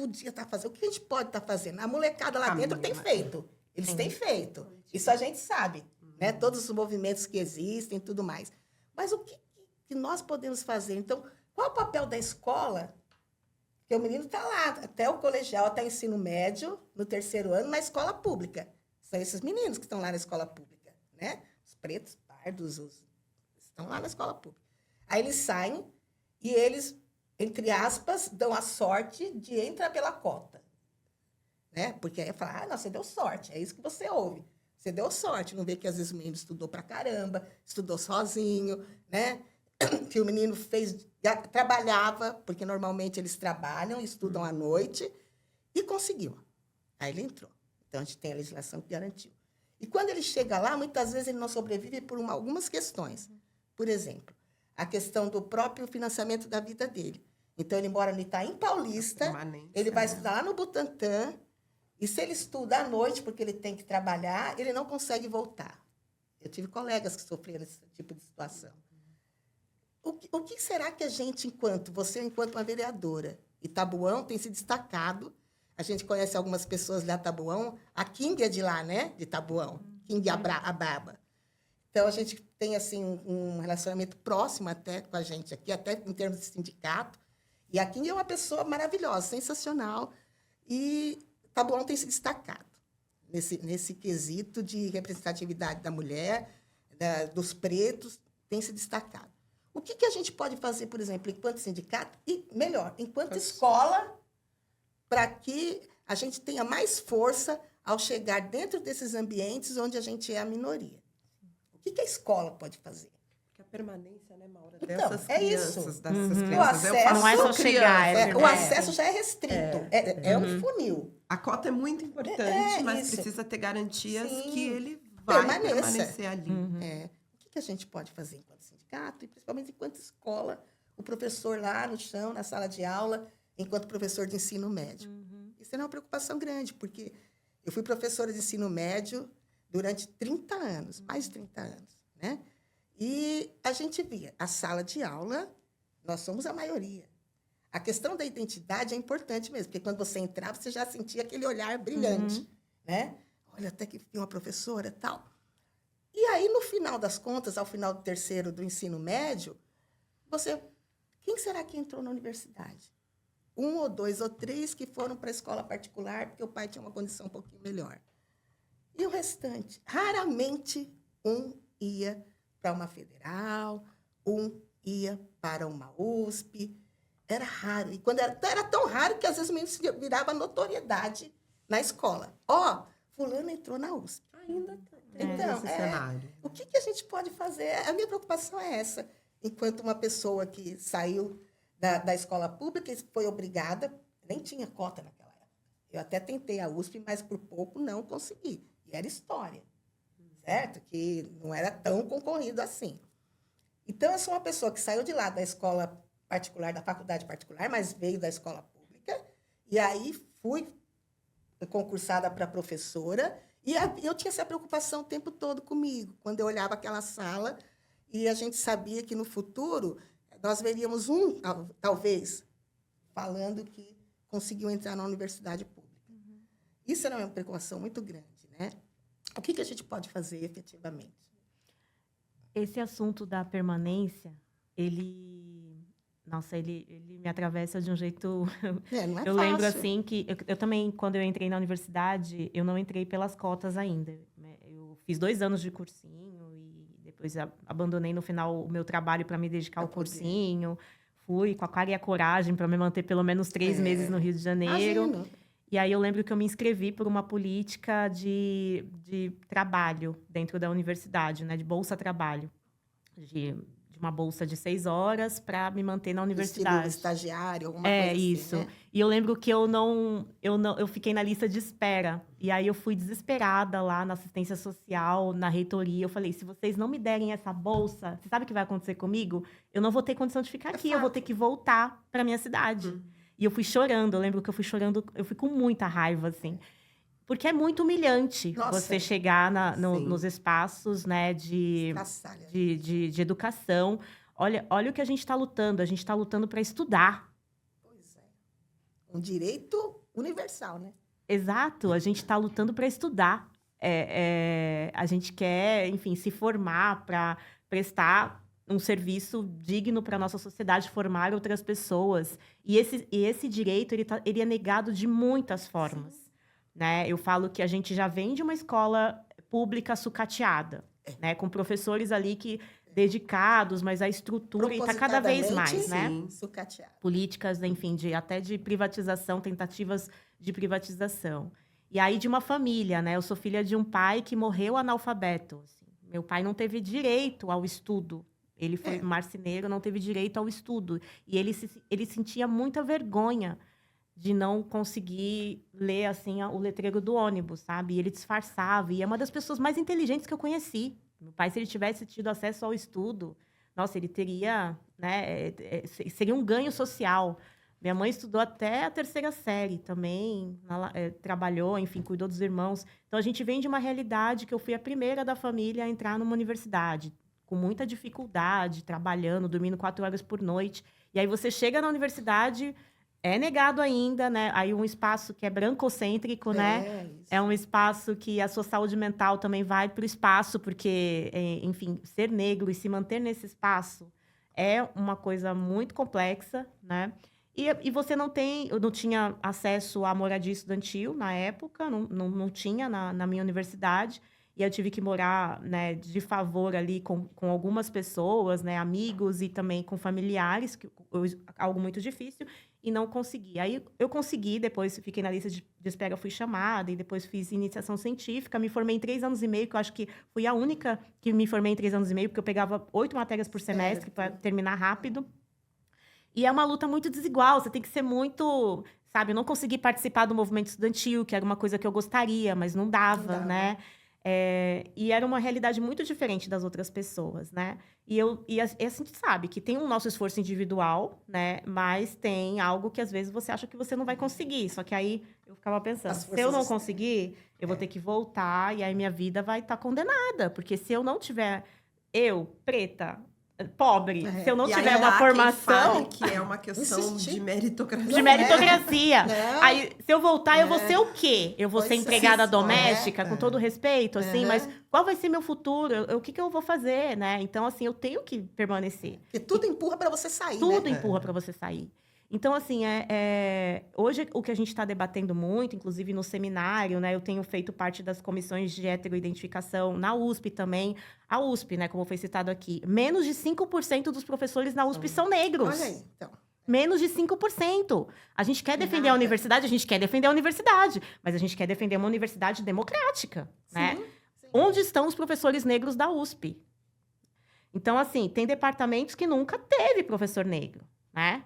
podia estar fazendo? O que a gente pode estar fazendo? A molecada lá dentro tem Caminho, feito. Eles Sim. têm feito. Isso a gente sabe, né? Todos os movimentos que existem e tudo mais. Mas o que nós podemos fazer? Então, qual o papel da escola? Porque o menino está lá, até o colegial, até o ensino médio, no 3º ano, na escola pública. São esses meninos que estão lá na escola pública, né? Os pretos, pardos, estão lá na escola pública. Aí eles saem e eles, entre aspas, dão a sorte de entrar pela cota. Né? Porque aí fala, não, você deu sorte, é isso que você ouve. Você deu sorte, não vê que às vezes o menino estudou pra caramba, estudou sozinho, né? Que o menino trabalhava, porque normalmente eles trabalham, estudam à noite, e conseguiu. Aí ele entrou. Então, a gente tem a legislação que garantiu. E quando ele chega lá, muitas vezes ele não sobrevive por algumas questões. Por exemplo, a questão do próprio financiamento da vida dele. Então, ele mora no Itaim Paulista, ele vai estudar lá no Butantã, e se ele estuda à noite, porque ele tem que trabalhar, ele não consegue voltar. Eu tive colegas que sofreram esse tipo de situação. O que será que a gente, enquanto uma vereadora, Itabuão tem se destacado, a gente conhece algumas pessoas lá de Itabuão, a King é de lá, né? De Itabuão, King Ababa. Então, a gente tem, assim, um relacionamento próximo até com a gente aqui, até em termos de sindicato. E a King é uma pessoa maravilhosa, sensacional. E Itabuão tem se destacado nesse quesito de representatividade da mulher, dos pretos, tem se destacado. O que a gente pode fazer, por exemplo, enquanto sindicato, e melhor, enquanto escola, para que a gente tenha mais força ao chegar dentro desses ambientes onde a gente é a minoria? O que a escola pode fazer? Porque a permanência, né, Maura, Então, dessas é crianças, isso. dessas Uhum. crianças. O acesso, não é só chegar, o acesso já é restrito, é um funil. A cota é muito importante, mas isso. precisa ter garantias Sim. que ele vai Permaneça. permanecer ali. O que a gente pode fazer enquanto sindicato e principalmente enquanto escola, o professor lá no chão, na sala de aula, enquanto professor de ensino médio? Isso é uma preocupação grande, porque eu fui professora de ensino médio durante 30 anos, mais de 30 anos, né? E a gente via a sala de aula, nós somos a maioria. A questão da identidade é importante mesmo, porque quando você entrava, você já sentia aquele olhar brilhante, né? Olha, até que tem uma professora e tal. E aí, no final das contas, ao final do 3º do ensino médio, quem será que entrou na universidade? 1 ou 2 ou 3 que foram para a escola particular, porque o pai tinha uma condição um pouquinho melhor. E o restante? Raramente um ia para uma federal, um ia para uma USP. Era raro. E quando era tão raro que, às vezes, o menino virava notoriedade na escola. Fulano entrou na USP. Ainda tem Então, esse cenário. o que a gente pode fazer? A minha preocupação é essa. Enquanto uma pessoa que saiu da escola pública e foi obrigada, nem tinha cota naquela época. Eu até tentei a USP, mas por pouco não consegui. E era história, certo? Que não era tão concorrido assim. Então, eu sou uma pessoa que saiu de lá da escola particular, da faculdade particular, mas veio da escola pública, e aí fui concursada para professora, e eu tinha essa preocupação o tempo todo comigo, quando eu olhava aquela sala, e a gente sabia que, no futuro, nós veríamos talvez, falando que conseguiu entrar na universidade pública. Isso era uma preocupação muito grande, né? O que a gente pode fazer, efetivamente? Esse assunto da permanência, ele me atravessa de um jeito... Não é eu fácil. lembro, assim, que eu também, quando eu entrei na universidade, eu não entrei pelas cotas ainda. Eu fiz 2 anos de cursinho e depois abandonei, no final, o meu trabalho para me dedicar ao cursinho. Fui com a cara e a coragem para me manter pelo menos 3 meses no Rio de Janeiro. Imagino. E aí eu lembro que eu me inscrevi por uma política de trabalho dentro da universidade, né? De bolsa-trabalho. De uma bolsa de 6 horas para me manter na universidade. Estilo estagiário, alguma coisa assim, isso. né? E eu lembro que eu fiquei na lista de espera. E aí eu fui desesperada lá na assistência social, na reitoria. Eu falei, se vocês não me derem essa bolsa, você sabe o que vai acontecer comigo? Eu não vou ter condição de ficar aqui, eu vou ter que voltar para minha cidade. E eu fui chorando, eu lembro que eu fui chorando, eu fui com muita raiva, assim. Porque é muito humilhante você chegar nos espaços, né, de educação. Olha o que a gente está lutando para estudar. Pois é. Um direito universal, né? Exato, a gente está lutando para estudar. A gente quer, enfim, se formar para prestar um serviço digno para a nossa sociedade, formar outras pessoas. E esse direito, ele é negado de muitas formas. Né? Eu falo que a gente já vem de uma escola pública sucateada, né? Com professores ali dedicados, mas a estrutura está cada vez mais, né? Sucateado. Políticas, enfim, até de privatização, tentativas de privatização. E aí de uma família, né? Eu sou filha de um pai que morreu analfabeto. Assim. Meu pai não teve direito ao estudo. Ele foi marceneiro, não teve direito ao estudo. E ele sentia muita vergonha de não conseguir ler, assim, o letreiro do ônibus, sabe? E ele disfarçava. E é uma das pessoas mais inteligentes que eu conheci. Meu pai, se ele tivesse tido acesso ao estudo, nossa, ele teria, né? Seria um ganho social. Minha mãe estudou até a 3ª série também, trabalhou, enfim, cuidou dos irmãos. Então, a gente vem de uma realidade que eu fui a primeira da família a entrar numa universidade, com muita dificuldade, trabalhando, dormindo 4 horas por noite. E aí você chega na universidade, é negado ainda, né? Aí um espaço que é brancocêntrico, né? É um espaço que a sua saúde mental também vai para o espaço, porque, enfim, ser negro e se manter nesse espaço é uma coisa muito complexa, né? E você não tinha acesso à moradia estudantil na época, não tinha na minha universidade. E eu tive que morar, né, de favor ali com algumas pessoas, né, amigos e também com familiares, algo muito difícil, e não consegui. Aí eu consegui, depois fiquei na lista de espera, fui chamada, e depois fiz iniciação científica, me formei em 3 anos e meio, que eu acho que fui a única que me formei em 3 anos e meio, porque eu pegava 8 matérias por semestre para terminar rápido. E é uma luta muito desigual, você tem que ser muito... Sabe, eu não consegui participar do movimento estudantil, que era uma coisa que eu gostaria, mas não dava, né? E era uma realidade muito diferente das outras pessoas, né? E a gente sabe que tem o nosso esforço individual, né? Mas tem algo que, às vezes, você acha que você não vai conseguir. Só que aí, eu ficava pensando, se eu não conseguir, eu vou ter que voltar e aí minha vida vai estar condenada. Porque se eu não tiver... Eu, preta... pobre, se eu não tiver uma formação... que é uma questão de meritocracia. De meritocracia. Aí, se eu voltar, eu vou ser o quê? Eu vou ser empregada doméstica, com todo respeito, assim, mas qual vai ser meu futuro? O que eu vou fazer, né? Então, assim, eu tenho que permanecer. Porque tudo empurra para você sair, Tudo empurra para você sair. Então, assim, hoje o que a gente está debatendo muito, inclusive no seminário, né? Eu tenho feito parte das comissões de heteroidentificação na USP também. A USP, né, como foi citado aqui, menos de 5% dos professores na USP são negros. Olha aí, então. Menos de 5%. A gente quer defender a universidade, mas a gente quer defender uma universidade democrática, né? Sim. Onde estão os professores negros da USP? Então, assim, tem departamentos que nunca teve professor negro, né?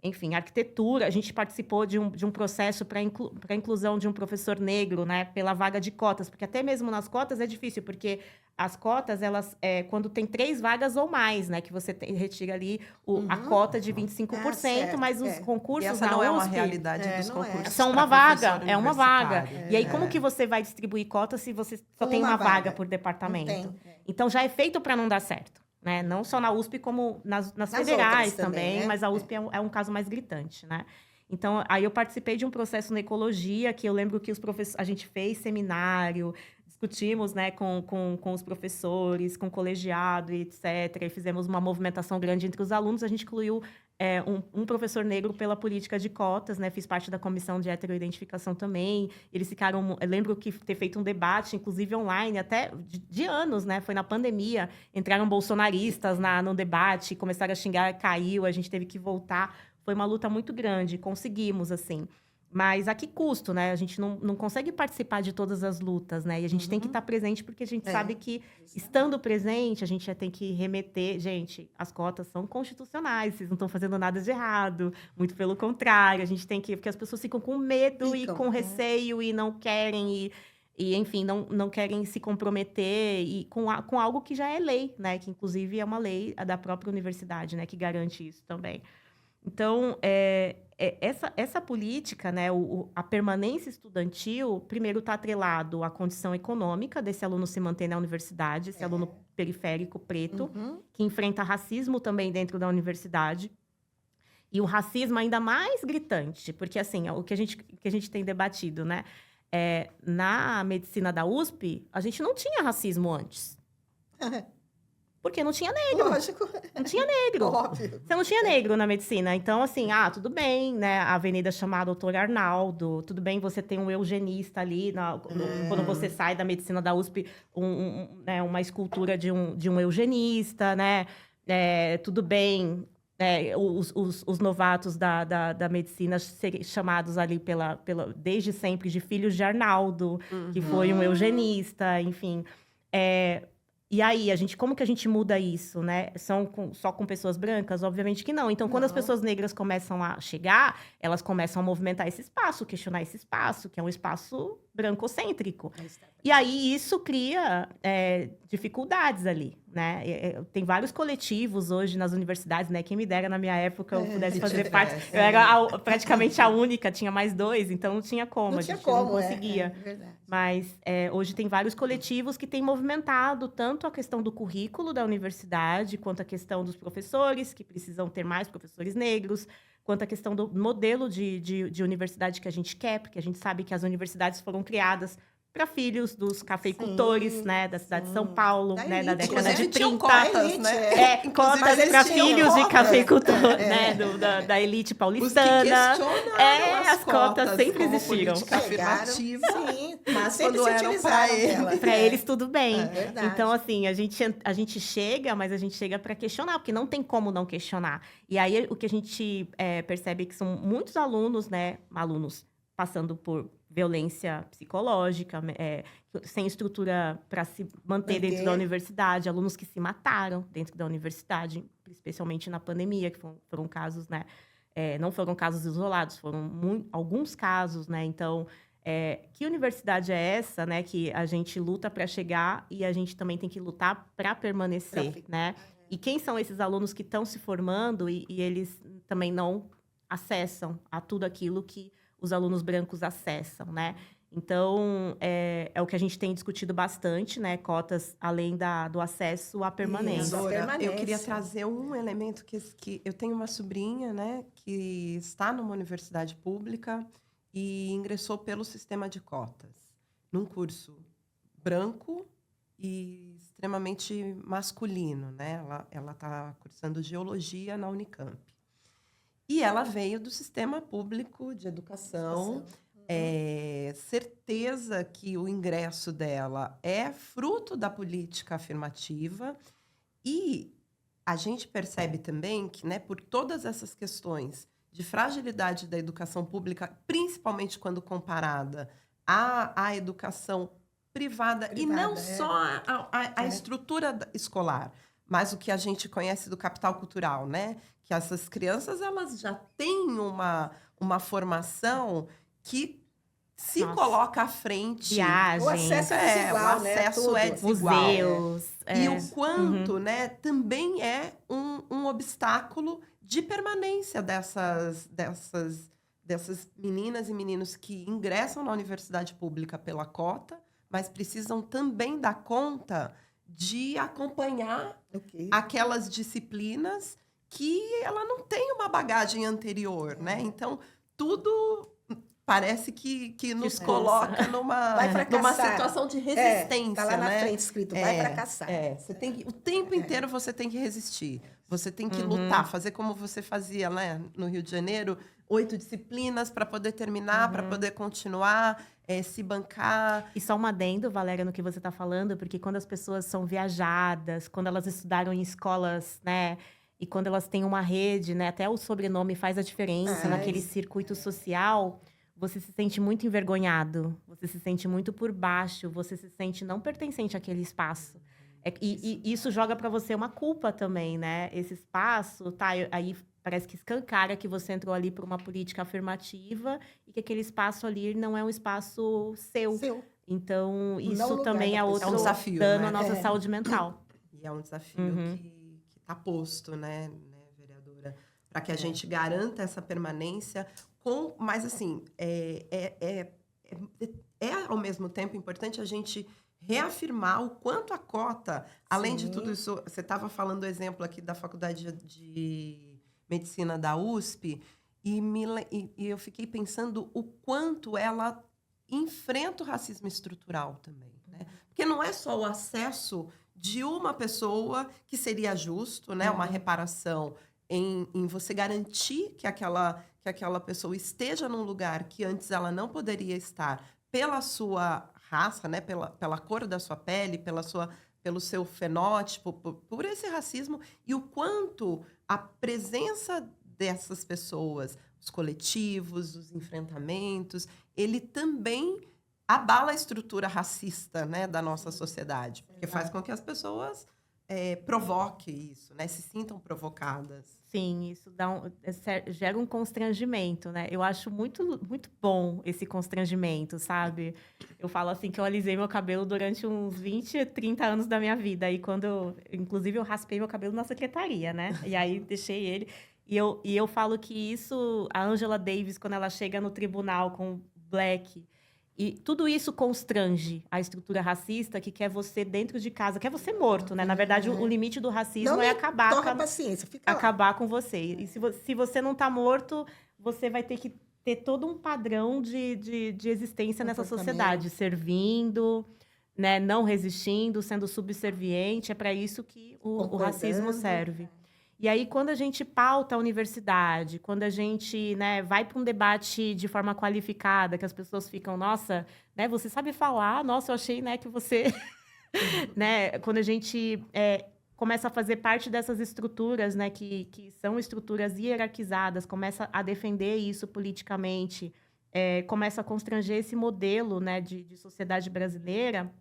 Enfim, arquitetura, a gente participou de um processo para a inclusão de um professor negro, né, pela vaga de cotas, porque até mesmo nas cotas é difícil, porque as cotas, elas, quando tem 3 vagas ou mais, né, que você retira ali a cota de 25%, mas os concursos e essa não é uma realidade dos concursos. São uma vaga, é uma vaga. E aí, como que você vai distribuir cotas se você só tem uma vaga por departamento? Então, já é feito para não dar certo. Né? Não só na USP, como nas federais também, né? Mas a USP é um caso mais gritante, né? Então, aí eu participei de um processo na ecologia, que eu lembro que a gente fez seminário, discutimos, né, com os professores, com o colegiado, etc. E fizemos uma movimentação grande entre os alunos. A gente incluiu um professor negro pela política de cotas, né? Fiz parte da comissão de heteroidentificação também. Eles ficaram... Eu lembro que ter feito um debate, inclusive online, até de anos, né? Foi na pandemia. Entraram bolsonaristas no debate, começaram a xingar, caiu, a gente teve que voltar. Foi uma luta muito grande, conseguimos, assim. Mas a que custo, né? A gente não consegue participar de todas as lutas, né? E a gente tem que estar presente, porque a gente sabe que, estando presente, a gente já tem que remeter... Gente, as cotas são constitucionais, vocês não estão fazendo nada de errado. Muito pelo contrário, a gente tem que... Porque as pessoas ficam com medo e com receio e não querem... E enfim, não querem se comprometer com algo que já é lei, né? Que, inclusive, é uma lei da própria universidade, né? Que garante isso também. Então, essa política, né, a permanência estudantil, primeiro está atrelado à condição econômica desse aluno se manter na universidade, esse aluno periférico preto, que enfrenta racismo também dentro da universidade. E o racismo ainda mais gritante, porque assim, o que a gente tem debatido, né? Na medicina da USP, a gente não tinha racismo antes. Porque não tinha negro. Lógico. Não tinha negro. Óbvio. Você não tinha negro na medicina. Então, assim, tudo bem, né? A avenida chamada Doutor Arnaldo. Tudo bem, você tem um eugenista ali. Quando você sai da medicina da USP, né, uma escultura de um eugenista, né? Tudo bem, os novatos da medicina serem chamados ali desde sempre de filhos de Arnaldo, que foi um eugenista, enfim. E aí, como que a gente muda isso, né? Só com pessoas brancas? Obviamente que não. Então, quando as pessoas negras começam a chegar, elas começam a movimentar esse espaço, questionar esse espaço, que é um espaço brancocêntrico. E aí, isso cria dificuldades ali, né? Tem vários coletivos hoje nas universidades, né? Quem me dera, na minha época, eu pudesse fazer parte. Eu era praticamente a única, tinha mais 2, então não tinha como, a gente não conseguia. Verdade. Mas hoje tem vários coletivos que têm movimentado tanto a questão do currículo da universidade, quanto a questão dos professores, que precisam ter mais professores negros, quanto a questão do modelo de universidade que a gente quer, porque a gente sabe que as universidades foram criadas para filhos dos cafeicultores, né, da cidade de São Paulo, né, da década de 30. Cotas, né? Cotas para filhos de cafeicultor, né, da elite paulistana. As cotas sempre existiram. Afirmativa. Sim, mas sempre quando se eram utilizaram para eles tudo bem. Verdade. Então, assim, a gente chega, mas a gente chega para questionar, porque não tem como não questionar. E aí, o que a gente percebe é que são muitos alunos, né, passando por violência psicológica, sem estrutura para se manter dentro da universidade, alunos que se mataram dentro da universidade, especialmente na pandemia, que foram casos, né? Não foram casos isolados, foram alguns casos, né? Então, que universidade é essa, né? Que a gente luta para chegar e a gente também tem que lutar para permanecer, né? E quem são esses alunos que estão se formando e eles também não acessam a tudo aquilo que os alunos brancos acessam, né? Então, é o que a gente tem discutido bastante, né? Cotas, além do acesso à permanência. Eu queria trazer um elemento que eu tenho uma sobrinha, né? Que está numa universidade pública e ingressou pelo sistema de cotas, num curso branco e extremamente masculino, né? Ela está cursando geologia na Unicamp. E ela veio do sistema público de educação. Certeza que o ingresso dela é fruto da política afirmativa. E a gente percebe também que, né, por todas essas questões de fragilidade da educação pública, principalmente quando comparada à educação privada e não só a estrutura escolar, mas o que a gente conhece do capital cultural, né? Que essas crianças elas já têm uma formação que se coloca à frente. Viagens. O acesso é desigual, o acesso é desigual. Museus. E o quanto, né, também é um obstáculo de permanência dessas meninas e meninos que ingressam na universidade pública pela cota, mas precisam também dar conta de acompanhar aquelas disciplinas que ela não tem uma bagagem anterior, né? Então, tudo parece que nos coloca numa situação de resistência, tá lá na né? frente escrito, vai fracassar. O tempo inteiro você tem que resistir. Você tem que lutar, fazer como você fazia, né, no Rio de Janeiro, 8 disciplinas para poder terminar, para poder continuar, se bancar. E só um adendo, Valéria, no que você está falando, porque quando as pessoas são viajadas, quando elas estudaram em escolas, né, e quando elas têm uma rede, né, até o sobrenome faz a diferença naquele circuito social, você se sente muito envergonhado, você se sente muito por baixo, você se sente não pertencente àquele espaço. E isso joga para você uma culpa também, né? Esse espaço, aí parece que escancara que você entrou ali por uma política afirmativa e que aquele espaço ali não é um espaço seu. Então, isso também é outro desafio, dano né? à nossa saúde mental. E é um desafio que está posto, né, vereadora? Para que a gente garanta essa permanência mas, assim, ao mesmo tempo importante a gente reafirmar o quanto a cota, além de tudo isso, você estava falando o exemplo aqui da Faculdade de medicina da USP, e eu fiquei pensando o quanto ela enfrenta o racismo estrutural também, né? Porque não é só o acesso de uma pessoa que seria justo, né? Uma reparação em você garantir que aquela pessoa esteja num lugar que antes ela não poderia estar pela sua raça, né? Pela cor da sua pele, pelo seu fenótipo, por esse racismo, e o quanto a presença dessas pessoas, os coletivos, os enfrentamentos, ele também abala a estrutura racista, né, da nossa sociedade, porque faz com que as pessoas provoquem isso, né, se sintam provocadas. Sim, isso gera um constrangimento, né? Eu acho muito, muito bom esse constrangimento, sabe? Eu falo assim que eu alisei meu cabelo durante uns 20, 30 anos da minha vida. E inclusive, eu raspei meu cabelo na secretaria, né? E aí deixei ele. E eu falo que isso, a Angela Davis, quando ela chega no tribunal com Black, e tudo isso constrange a estrutura racista que quer você dentro de casa, quer você morto, né? Na verdade, o limite do racismo Não é me torra a paciência, fica lá. acabar com você. E se você não está morto, você vai ter que ter todo um padrão de existência nessa sociedade, servindo, né? Não resistindo, sendo subserviente. É para isso que o racismo serve. E aí, quando a gente pauta a universidade, quando a gente, né, vai para um debate de forma qualificada, que as pessoas ficam, nossa, né, você sabe falar, nossa, eu achei, né, que você... né, quando a gente começa a fazer parte dessas estruturas, né, que são estruturas hierarquizadas, começa a defender isso politicamente, começa a constranger esse modelo, né, de sociedade brasileira,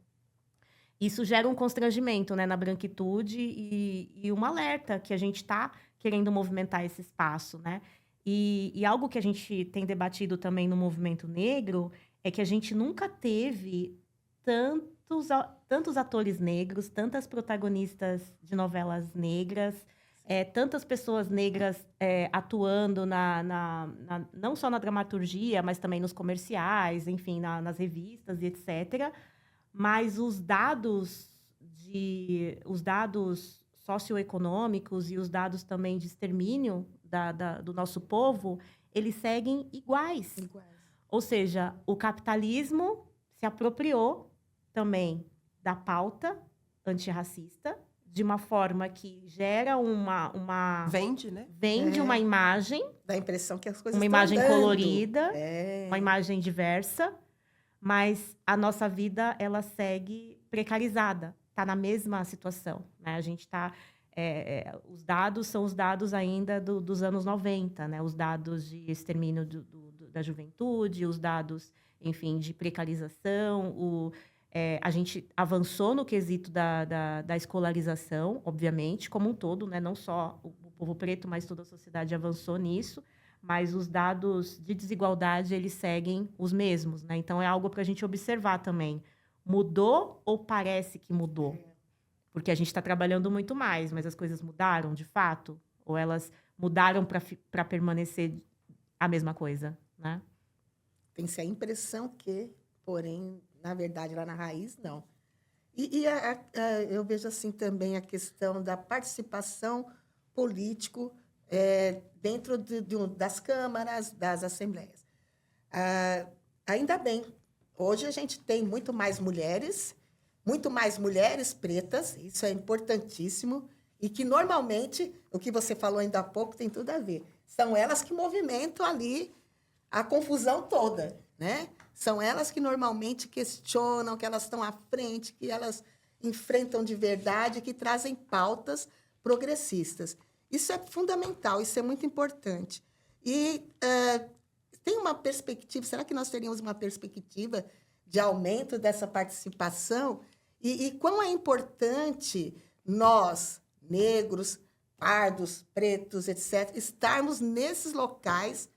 isso gera um constrangimento, né, na branquitude e um alerta que a gente está querendo movimentar esse espaço, né? E algo que a gente tem debatido também no movimento negro é que a gente nunca teve tantos atores negros, tantas protagonistas de novelas negras, tantas pessoas negras atuando não só na dramaturgia, mas também nos comerciais, enfim, nas revistas e etc., mas os dados socioeconômicos e os dados também de extermínio do nosso povo, eles seguem iguais. Ou seja, o capitalismo se apropriou também da pauta antirracista de uma forma que gera Vende, né? Vende uma imagem. Dá a impressão que as coisas uma estão imagem andando. colorida, uma imagem diversa. Mas a nossa vida, ela segue precarizada, está na mesma situação, né? A gente está... os dados são os dados ainda dos anos 90, né? Os dados de extermínio da juventude, os dados, enfim, de precarização. A gente avançou no quesito da escolarização, obviamente, como um todo, né? Não só o povo preto, mas toda a sociedade avançou nisso. Mas os dados de desigualdade, eles seguem os mesmos, né? Então, é algo para a gente observar também. Mudou ou parece que mudou? Porque a gente está trabalhando muito mais, mas as coisas mudaram, de fato? Ou elas mudaram para permanecer a mesma coisa, né? Tem-se a impressão que, porém, na verdade, lá na raiz, não. Eu vejo assim também a questão da participação político dentro das câmaras, das assembleias. Ainda bem, hoje a gente tem muito mais mulheres pretas, isso é importantíssimo, e que, normalmente, o que você falou ainda há pouco tem tudo a ver. São elas que movimentam ali a confusão toda, né? São elas que normalmente questionam, que elas estão à frente, que elas enfrentam de verdade, que trazem pautas progressistas. Isso é fundamental, isso é muito importante. E tem uma perspectiva, será que nós teríamos uma perspectiva de aumento dessa participação? E quão é importante nós, negros, pardos, pretos, etc., estarmos nesses locais,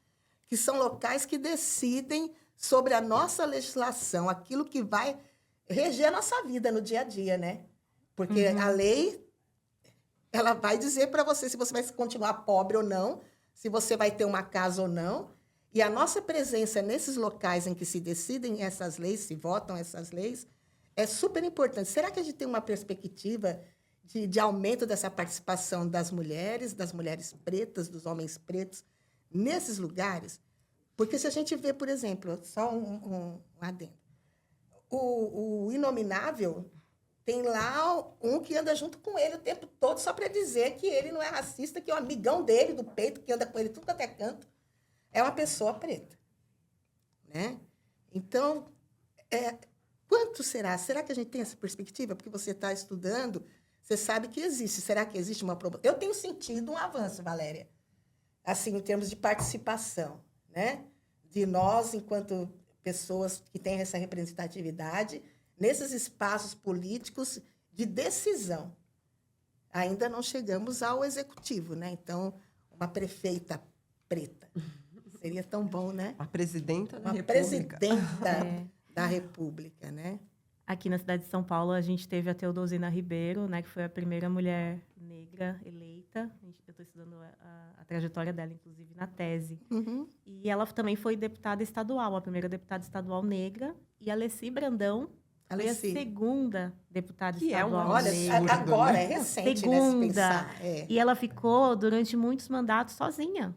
que são locais que decidem sobre a nossa legislação, aquilo que vai reger a nossa vida no dia a dia, né? Porque a lei... ela vai dizer para você se você vai continuar pobre ou não, se você vai ter uma casa ou não. E a nossa presença nesses locais em que se decidem essas leis, se votam essas leis, é super importante. Será que a gente tem uma perspectiva de aumento dessa participação das mulheres pretas, dos homens pretos, nesses lugares. Porque se a gente vê, por exemplo, só um adendo, o Inominável tem lá um que anda junto com ele o tempo todo só para dizer que ele não é racista, que é um amigão dele, do peito, que anda com ele tudo quanto é canto, é uma pessoa preta. Né? Então, quanto será? Será que a gente tem essa perspectiva? Porque você está estudando, você sabe que existe. Será que existe uma problema? Eu tenho sentido um avanço, Valéria, assim, em termos de participação, né? De nós, enquanto pessoas que têm essa representatividade, nesses espaços políticos de decisão. Ainda não chegamos ao executivo, né? Então, uma prefeita preta. Seria tão bom, né? A presidenta da Uma República. presidenta da República, né? Aqui na cidade de São Paulo, a gente teve a Teodosina Ribeiro, né, que foi a primeira mulher negra eleita. Eu estou estudando a trajetória dela, inclusive, na tese. Uhum. E ela também foi deputada estadual, a primeira deputada estadual negra. E a Alessi Brandão foi a segunda deputada Que é estadual uma Olha, negra. agora é recente, né, se Segunda. pensar. E ela ficou durante muitos mandatos sozinha,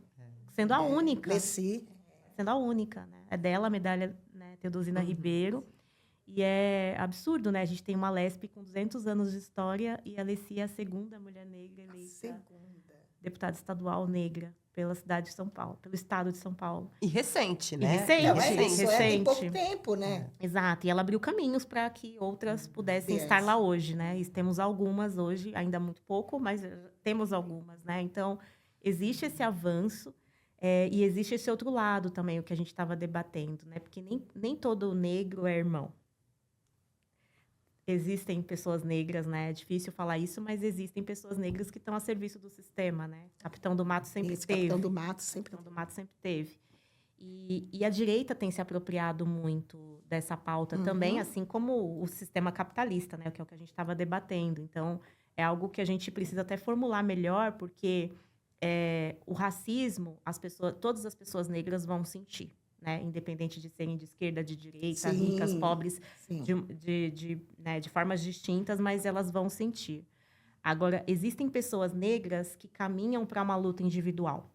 sendo a única. Alessi. Sendo a única, né? É dela a medalha, né, Teodosina Ribeiro. E é absurdo, né? A gente tem uma Lespe com 200 anos de história e a Alessi é a segunda mulher negra eleita deputada estadual negra pela cidade de São Paulo, pelo estado de São Paulo. E recente, E né? recente, Não, é isso, tem recente. pouco tempo, né? Exato, e ela abriu caminhos para que outras pudessem Yes. estar lá hoje, né? E temos algumas hoje, ainda muito pouco, mas temos algumas, né? Então, existe esse avanço e existe esse outro lado também, o que a gente estava debatendo, né? Porque nem todo negro é irmão. Existem pessoas negras, né? É difícil falar isso, mas existem pessoas negras que estão a serviço do sistema, né? Capitão do Mato sempre Esse teve. Capitão do Mato sempre. Capitão do Mato sempre teve. E a direita tem se apropriado muito dessa pauta também, assim como o sistema capitalista, né? Que é o que a gente estava debatendo. Então, é algo que a gente precisa até formular melhor, porque o racismo, todas as pessoas negras vão sentir, né? Independente de serem de esquerda, de direita, Sim, ricas, pobres, sim. de formas distintas, mas elas vão sentir. Agora, existem pessoas negras que caminham para uma luta individual.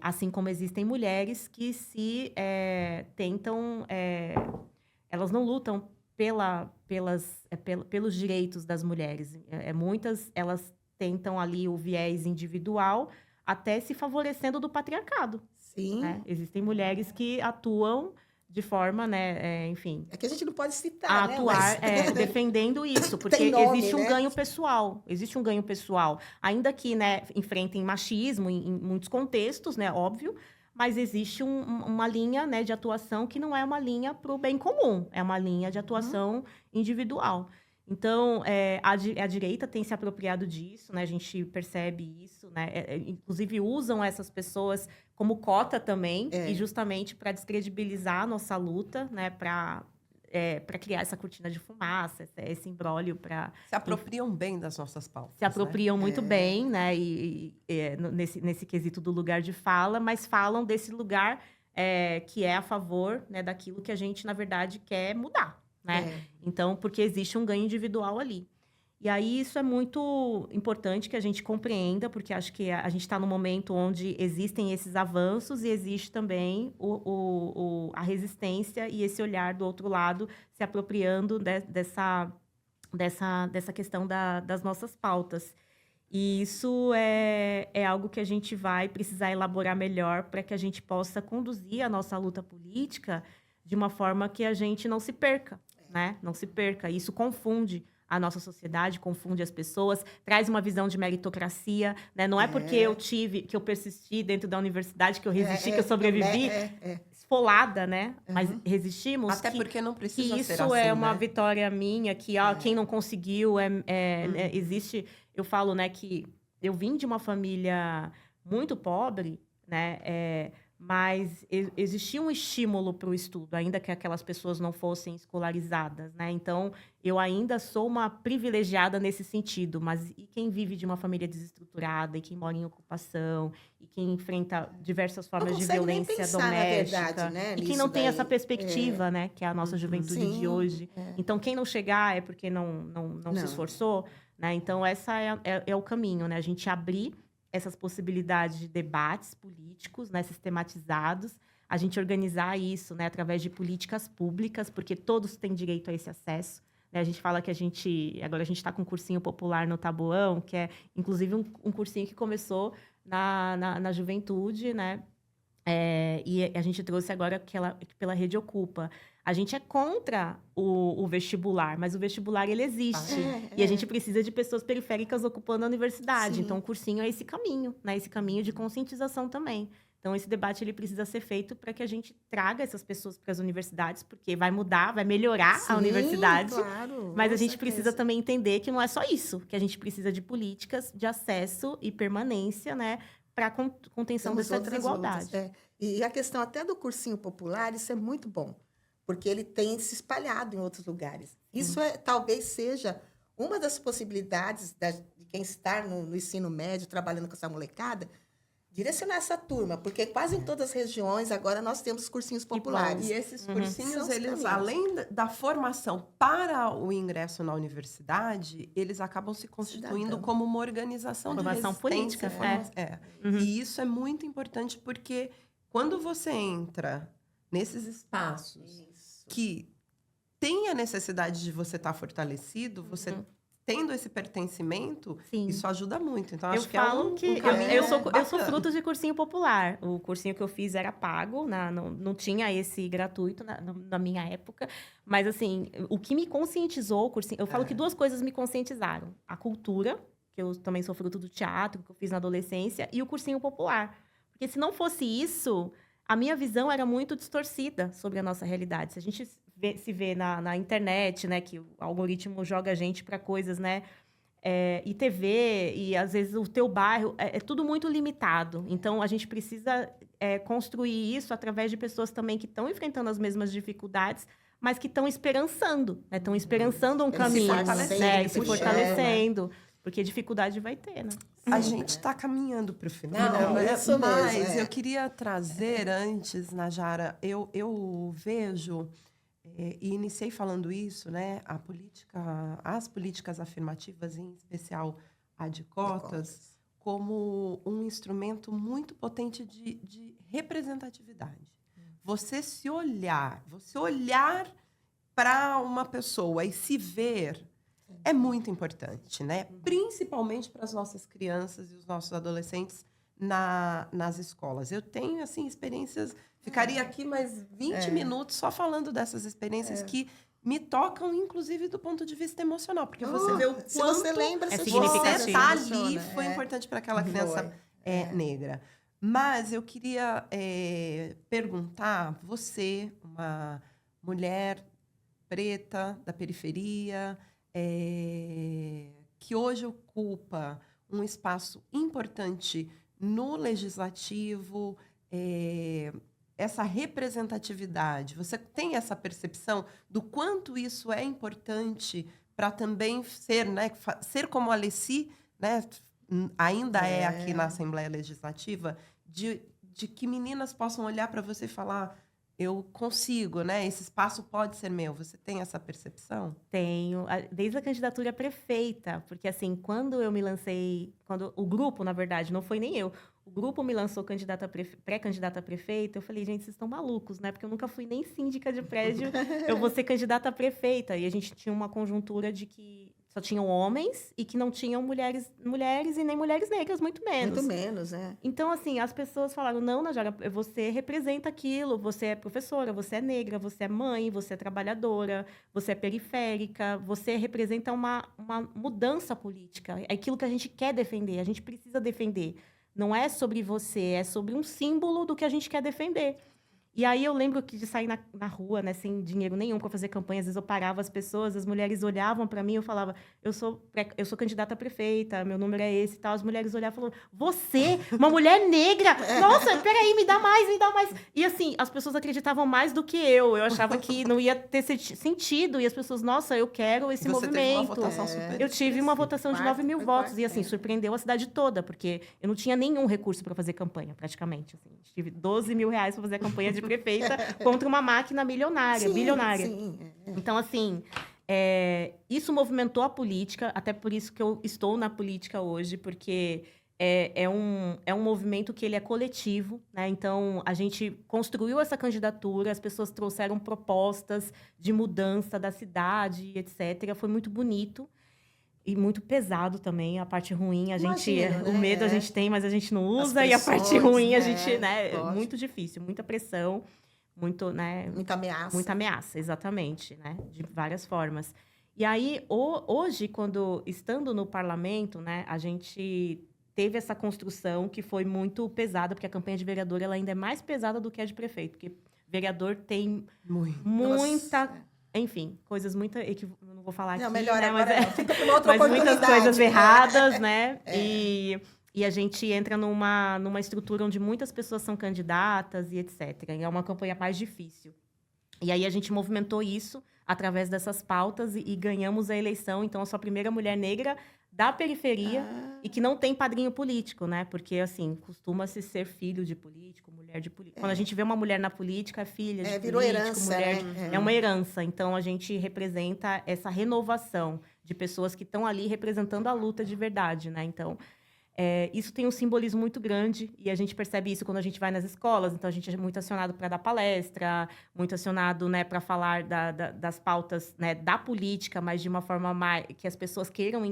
Assim como existem mulheres que tentam... elas não lutam pelos direitos das mulheres. Muitas, elas tentam ali o viés individual, até se favorecendo do patriarcado. Sim. Né? Existem mulheres que atuam de forma, né, enfim... É que a gente não pode citar, a né? atuar Mas- defendendo isso, porque Tem nome, existe um né? ganho pessoal. Existe um ganho pessoal. Ainda que, né, enfrentem machismo em muitos contextos, né, óbvio, mas existe uma linha, né, de atuação que não é uma linha para o bem comum, é uma linha de atuação individual. Então, a direita tem se apropriado disso, né? A gente percebe isso, né? Inclusive, usam essas pessoas como cota também, e justamente para descredibilizar a nossa luta, né? Para criar essa cortina de fumaça, esse imbróglio para... Se apropriam bem das nossas pautas. Se apropriam muito bem, né? Nesse quesito do lugar de fala, mas falam desse lugar que é a favor, né, daquilo que a gente, na verdade, quer mudar. Né? Então, porque existe um ganho individual ali. E aí, isso é muito importante que a gente compreenda, porque acho que a gente está num momento onde existem esses avanços e existe também a resistência e esse olhar do outro lado se apropriando dessa questão das nossas pautas. E isso é algo que a gente vai precisar elaborar melhor para que a gente possa conduzir a nossa luta política de uma forma que a gente não se perca. Né? Não se perca. Isso confunde a nossa sociedade, confunde as pessoas, traz uma visão de meritocracia, né? Não é porque que eu persisti dentro da universidade, que eu resisti, que eu sobrevivi, esfolada, né? Mas resistimos. Até porque não precisa que ser isso assim, é uma né? vitória minha, que quem não conseguiu existe. Eu falo, né, que eu vim de uma família muito pobre, né? Mas existia um estímulo para o estudo, ainda que aquelas pessoas não fossem escolarizadas, né? Então, eu ainda sou uma privilegiada nesse sentido, mas e quem vive de uma família desestruturada, e quem mora em ocupação, e quem enfrenta diversas formas de violência pensar, doméstica, na verdade, né, e quem nisso não tem daí. essa perspectiva, né? Que é a nossa juventude Sim, de hoje. Então, quem não chegar é porque não se esforçou, né? Então, essa é o caminho, né? A gente abrir essas possibilidades de debates políticos, né, sistematizados, a gente organizar isso, né, através de políticas públicas, porque todos têm direito a esse acesso. Né? A gente fala que agora a gente está com um cursinho popular no Taboão, que é, inclusive, um cursinho que começou na juventude, né? E a gente trouxe agora pela Rede Ocupa. A gente é contra o vestibular, mas o vestibular, ele existe. E a gente precisa de pessoas periféricas ocupando a universidade. Sim. Então, o cursinho é esse caminho, né? Esse caminho de conscientização também. Então, esse debate ele precisa ser feito para que a gente traga essas pessoas para as universidades, porque vai mudar, vai melhorar a universidade. Claro, Mas a com gente certeza. precisa também entender que não é só isso, que a gente precisa de políticas de acesso e permanência, né, para contenção Temos dessa outras desigualdade. lutas, E a questão até do cursinho popular, isso é muito bom, porque ele tem se espalhado em outros lugares. Isso talvez seja uma das possibilidades de quem está no ensino médio, trabalhando com essa molecada, direcionar essa turma, porque quase em todas as regiões agora nós temos cursinhos populares. E esses cursinhos, São os eles, caminhos. além da formação para o ingresso na universidade, eles acabam se constituindo Cidadão. como uma organização Formação de política, resistência. E isso é muito importante, porque quando você entra nesses espaços Isso. que tem a necessidade de você estar fortalecido, você tendo esse pertencimento, Sim. isso ajuda muito. Então, Eu acho que falo que caminho eu sou bacana. fruto de cursinho popular. O cursinho que eu fiz era pago, não tinha esse gratuito na minha época. Mas, assim, o que me conscientizou, o cursinho, eu falo que duas coisas me conscientizaram. A cultura, que eu também sou fruto do teatro, que eu fiz na adolescência, e o cursinho popular. Porque se não fosse isso, a minha visão era muito distorcida sobre a nossa realidade. Se a gente se vê na internet, né, que o algoritmo joga a gente para coisas, né, e TV, e às vezes o teu bairro, é tudo muito limitado. Então, a gente precisa construir isso através de pessoas também que estão enfrentando as mesmas dificuldades, mas que estão esperançando, né? Estão esperançando um Se caminho, fortalecendo, né? E se puxando, fortalecendo. Porque dificuldade vai ter, né? A gente está caminhando para o final, Não, isso mesmo, mas eu queria trazer antes, Najara, eu vejo, e iniciei falando isso, né, as políticas afirmativas, em especial a de cotas, como um instrumento muito potente de representatividade. Você olhar para uma pessoa e se ver é muito importante, né? Principalmente para as nossas crianças e os nossos adolescentes nas escolas. Eu tenho, assim, experiências... Ficaria aqui mais 20 minutos só falando dessas experiências que me tocam, inclusive, do ponto de vista emocional. Porque você vê o quanto Se você lembra, é você significativo. você tá ali emociona. foi importante para aquela criança negra. Mas eu queria perguntar, você, uma mulher preta da periferia, que hoje ocupa um espaço importante no legislativo, essa representatividade, você tem essa percepção do quanto isso é importante para também ser, né, ser como a Alessi, né, ainda é aqui na Assembleia Legislativa, de que meninas possam olhar para você e falar: eu consigo, né? Esse espaço pode ser meu. Você tem essa percepção? Tenho, desde a candidatura a prefeita, porque assim, quando eu me lancei, quando o grupo, na verdade, não foi nem eu, o grupo me lançou pré-candidata a prefeita, eu falei, gente, vocês estão malucos, né? Porque eu nunca fui nem síndica de prédio, eu vou ser candidata a prefeita. E a gente tinha uma conjuntura de que só tinham homens e que não tinham mulheres e nem mulheres negras, muito menos. Muito menos, né? Então, assim, as pessoas falaram, não, Najara, você representa aquilo, você é professora, você é negra, você é mãe, você é trabalhadora, você é periférica, você representa uma mudança política. É aquilo que a gente quer defender, a gente precisa defender. Não é sobre você, é sobre um símbolo do que a gente quer defender. E aí eu lembro que de sair na rua, né, sem dinheiro nenhum para fazer campanha, às vezes eu parava as pessoas, as mulheres olhavam para mim e eu falava, eu sou candidata a prefeita, meu número é esse e tal. As mulheres olhavam e falavam, você, uma mulher negra? Nossa, peraí, me dá mais. E assim, as pessoas acreditavam mais do que eu. Eu achava que não ia ter sentido. E as pessoas, nossa, eu quero esse movimento. Teve uma votação super Eu tive uma votação de 9 mil votos. quarto, E assim, surpreendeu a cidade toda, porque eu não tinha nenhum recurso para fazer campanha, praticamente. Assim. Tive 12 mil reais para fazer a campanha de prefeita contra uma máquina bilionária. Sim. Então, assim, Isso movimentou a política, até por isso que eu estou na política hoje, porque é um movimento que ele é coletivo, né? Então, a gente construiu essa candidatura, as pessoas trouxeram propostas de mudança da cidade, etc. Foi muito bonito e muito pesado também. A parte ruim, Imagino, o né? medo a gente tem, mas a gente não usa. As E a parte pressões, ruim, a né? gente, né? Lógico. Muito difícil, muita pressão, muito, né? Muita ameaça. Muita ameaça, exatamente, né? De várias formas. E aí, hoje, estando no parlamento, né, a gente teve essa construção que foi muito pesada, porque a campanha de vereador ela ainda é mais pesada do que a de prefeito, porque vereador tem muita... Nossa. Enfim, coisas muito... Eu não vou falar Não, aqui, melhor né? agora não. Fica para outra mas muitas oportunidade. coisas erradas, né? E a gente entra numa estrutura onde muitas pessoas são candidatas e etc. E é uma campanha mais difícil. E aí a gente movimentou isso através dessas pautas e ganhamos a eleição. Então, eu sou a primeira mulher negra da periferia e que não tem padrinho político, né? Porque, assim, costuma-se ser filho de político, mulher de político. Quando a gente vê uma mulher na política, é filha de virou político, herança, mulher... né? É uma herança. Então, a gente representa essa renovação de pessoas que estão ali representando a luta de verdade, né? Então, isso tem um simbolismo muito grande e a gente percebe isso quando a gente vai nas escolas. Então, a gente é muito acionado para dar palestra, muito acionado, né, para falar das pautas, né, da política, mas de uma forma mais que as pessoas queiram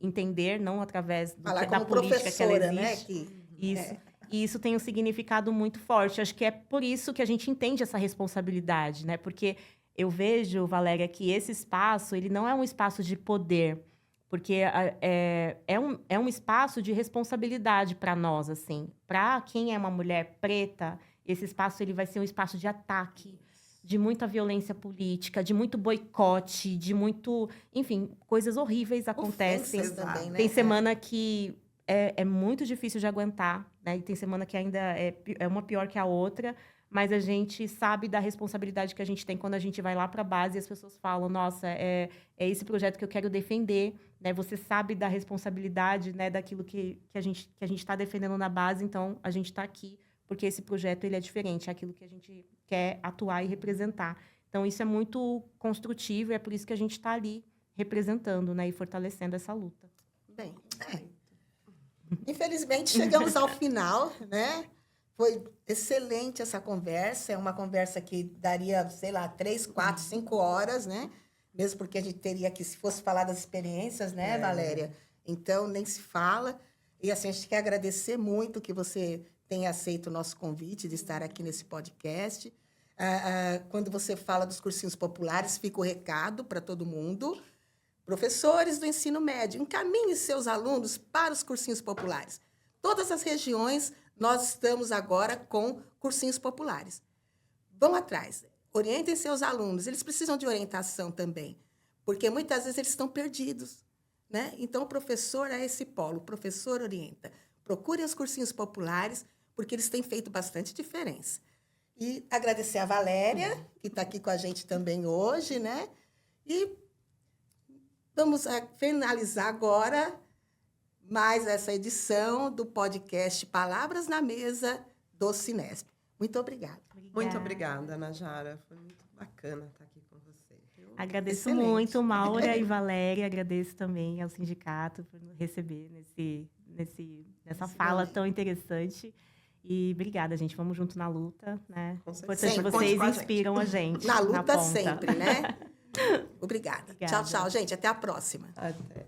entender, não através Falar da como política que ela professora, existe. né? Isso. E isso tem um significado muito forte. Acho que é por isso que a gente entende essa responsabilidade, né? Porque eu vejo, Valéria, que esse espaço ele não é um espaço de poder, porque é um espaço de responsabilidade para nós, assim. Para quem é uma mulher preta, esse espaço ele vai ser um espaço de ataque, de muita violência política, de muito boicote, de muito... Enfim, coisas horríveis acontecem. Ofensas também, né? Tem semana que é muito difícil de aguentar, né? E tem semana que ainda é uma pior que a outra. Mas a gente sabe da responsabilidade que a gente tem quando a gente vai lá para a base e as pessoas falam, nossa, é esse projeto que eu quero defender, né? Você sabe da responsabilidade, né, daquilo que a gente está defendendo na base, então a gente está aqui porque esse projeto ele é diferente, é aquilo que a gente quer atuar e representar. Então, isso é muito construtivo e é por isso que a gente está ali representando, né, e fortalecendo essa luta. Bem, infelizmente, chegamos ao final, né? Foi excelente essa conversa. É uma conversa que daria, sei lá, 3, 4, 5 horas, né? Mesmo porque a gente teria que, se fosse falar das experiências, né, Valéria? Então, nem se fala. E, assim, a gente quer agradecer muito que você tenha aceito o nosso convite de estar aqui nesse podcast. Quando você fala dos cursinhos populares, fica o recado para todo mundo. Professores do ensino médio, encaminhem seus alunos para os cursinhos populares. Todas as regiões... Nós estamos agora com cursinhos populares. Vão atrás, orientem seus alunos. Eles precisam de orientação também, porque muitas vezes eles estão perdidos, né? Então, o professor é esse polo, o professor orienta. Procurem os cursinhos populares, porque eles têm feito bastante diferença. E agradecer a Valéria, que está aqui com a gente também hoje, né? E vamos finalizar agora... mais essa edição do podcast Palavras na Mesa do Cinesp. Muito obrigada. Muito obrigada, Najara. Foi muito bacana estar aqui com você. Agradeço Excelente. muito, Maura e Valéria. Agradeço também ao sindicato por nos receber nessa fala tão interessante. E obrigada, gente. Vamos junto na luta, né? Com certeza. Importante, Sempre, vocês conte com a gente. inspiram a gente. Na luta ponta. sempre, né? Obrigada. Obrigada. Tchau, tchau, gente. Até a próxima. Até.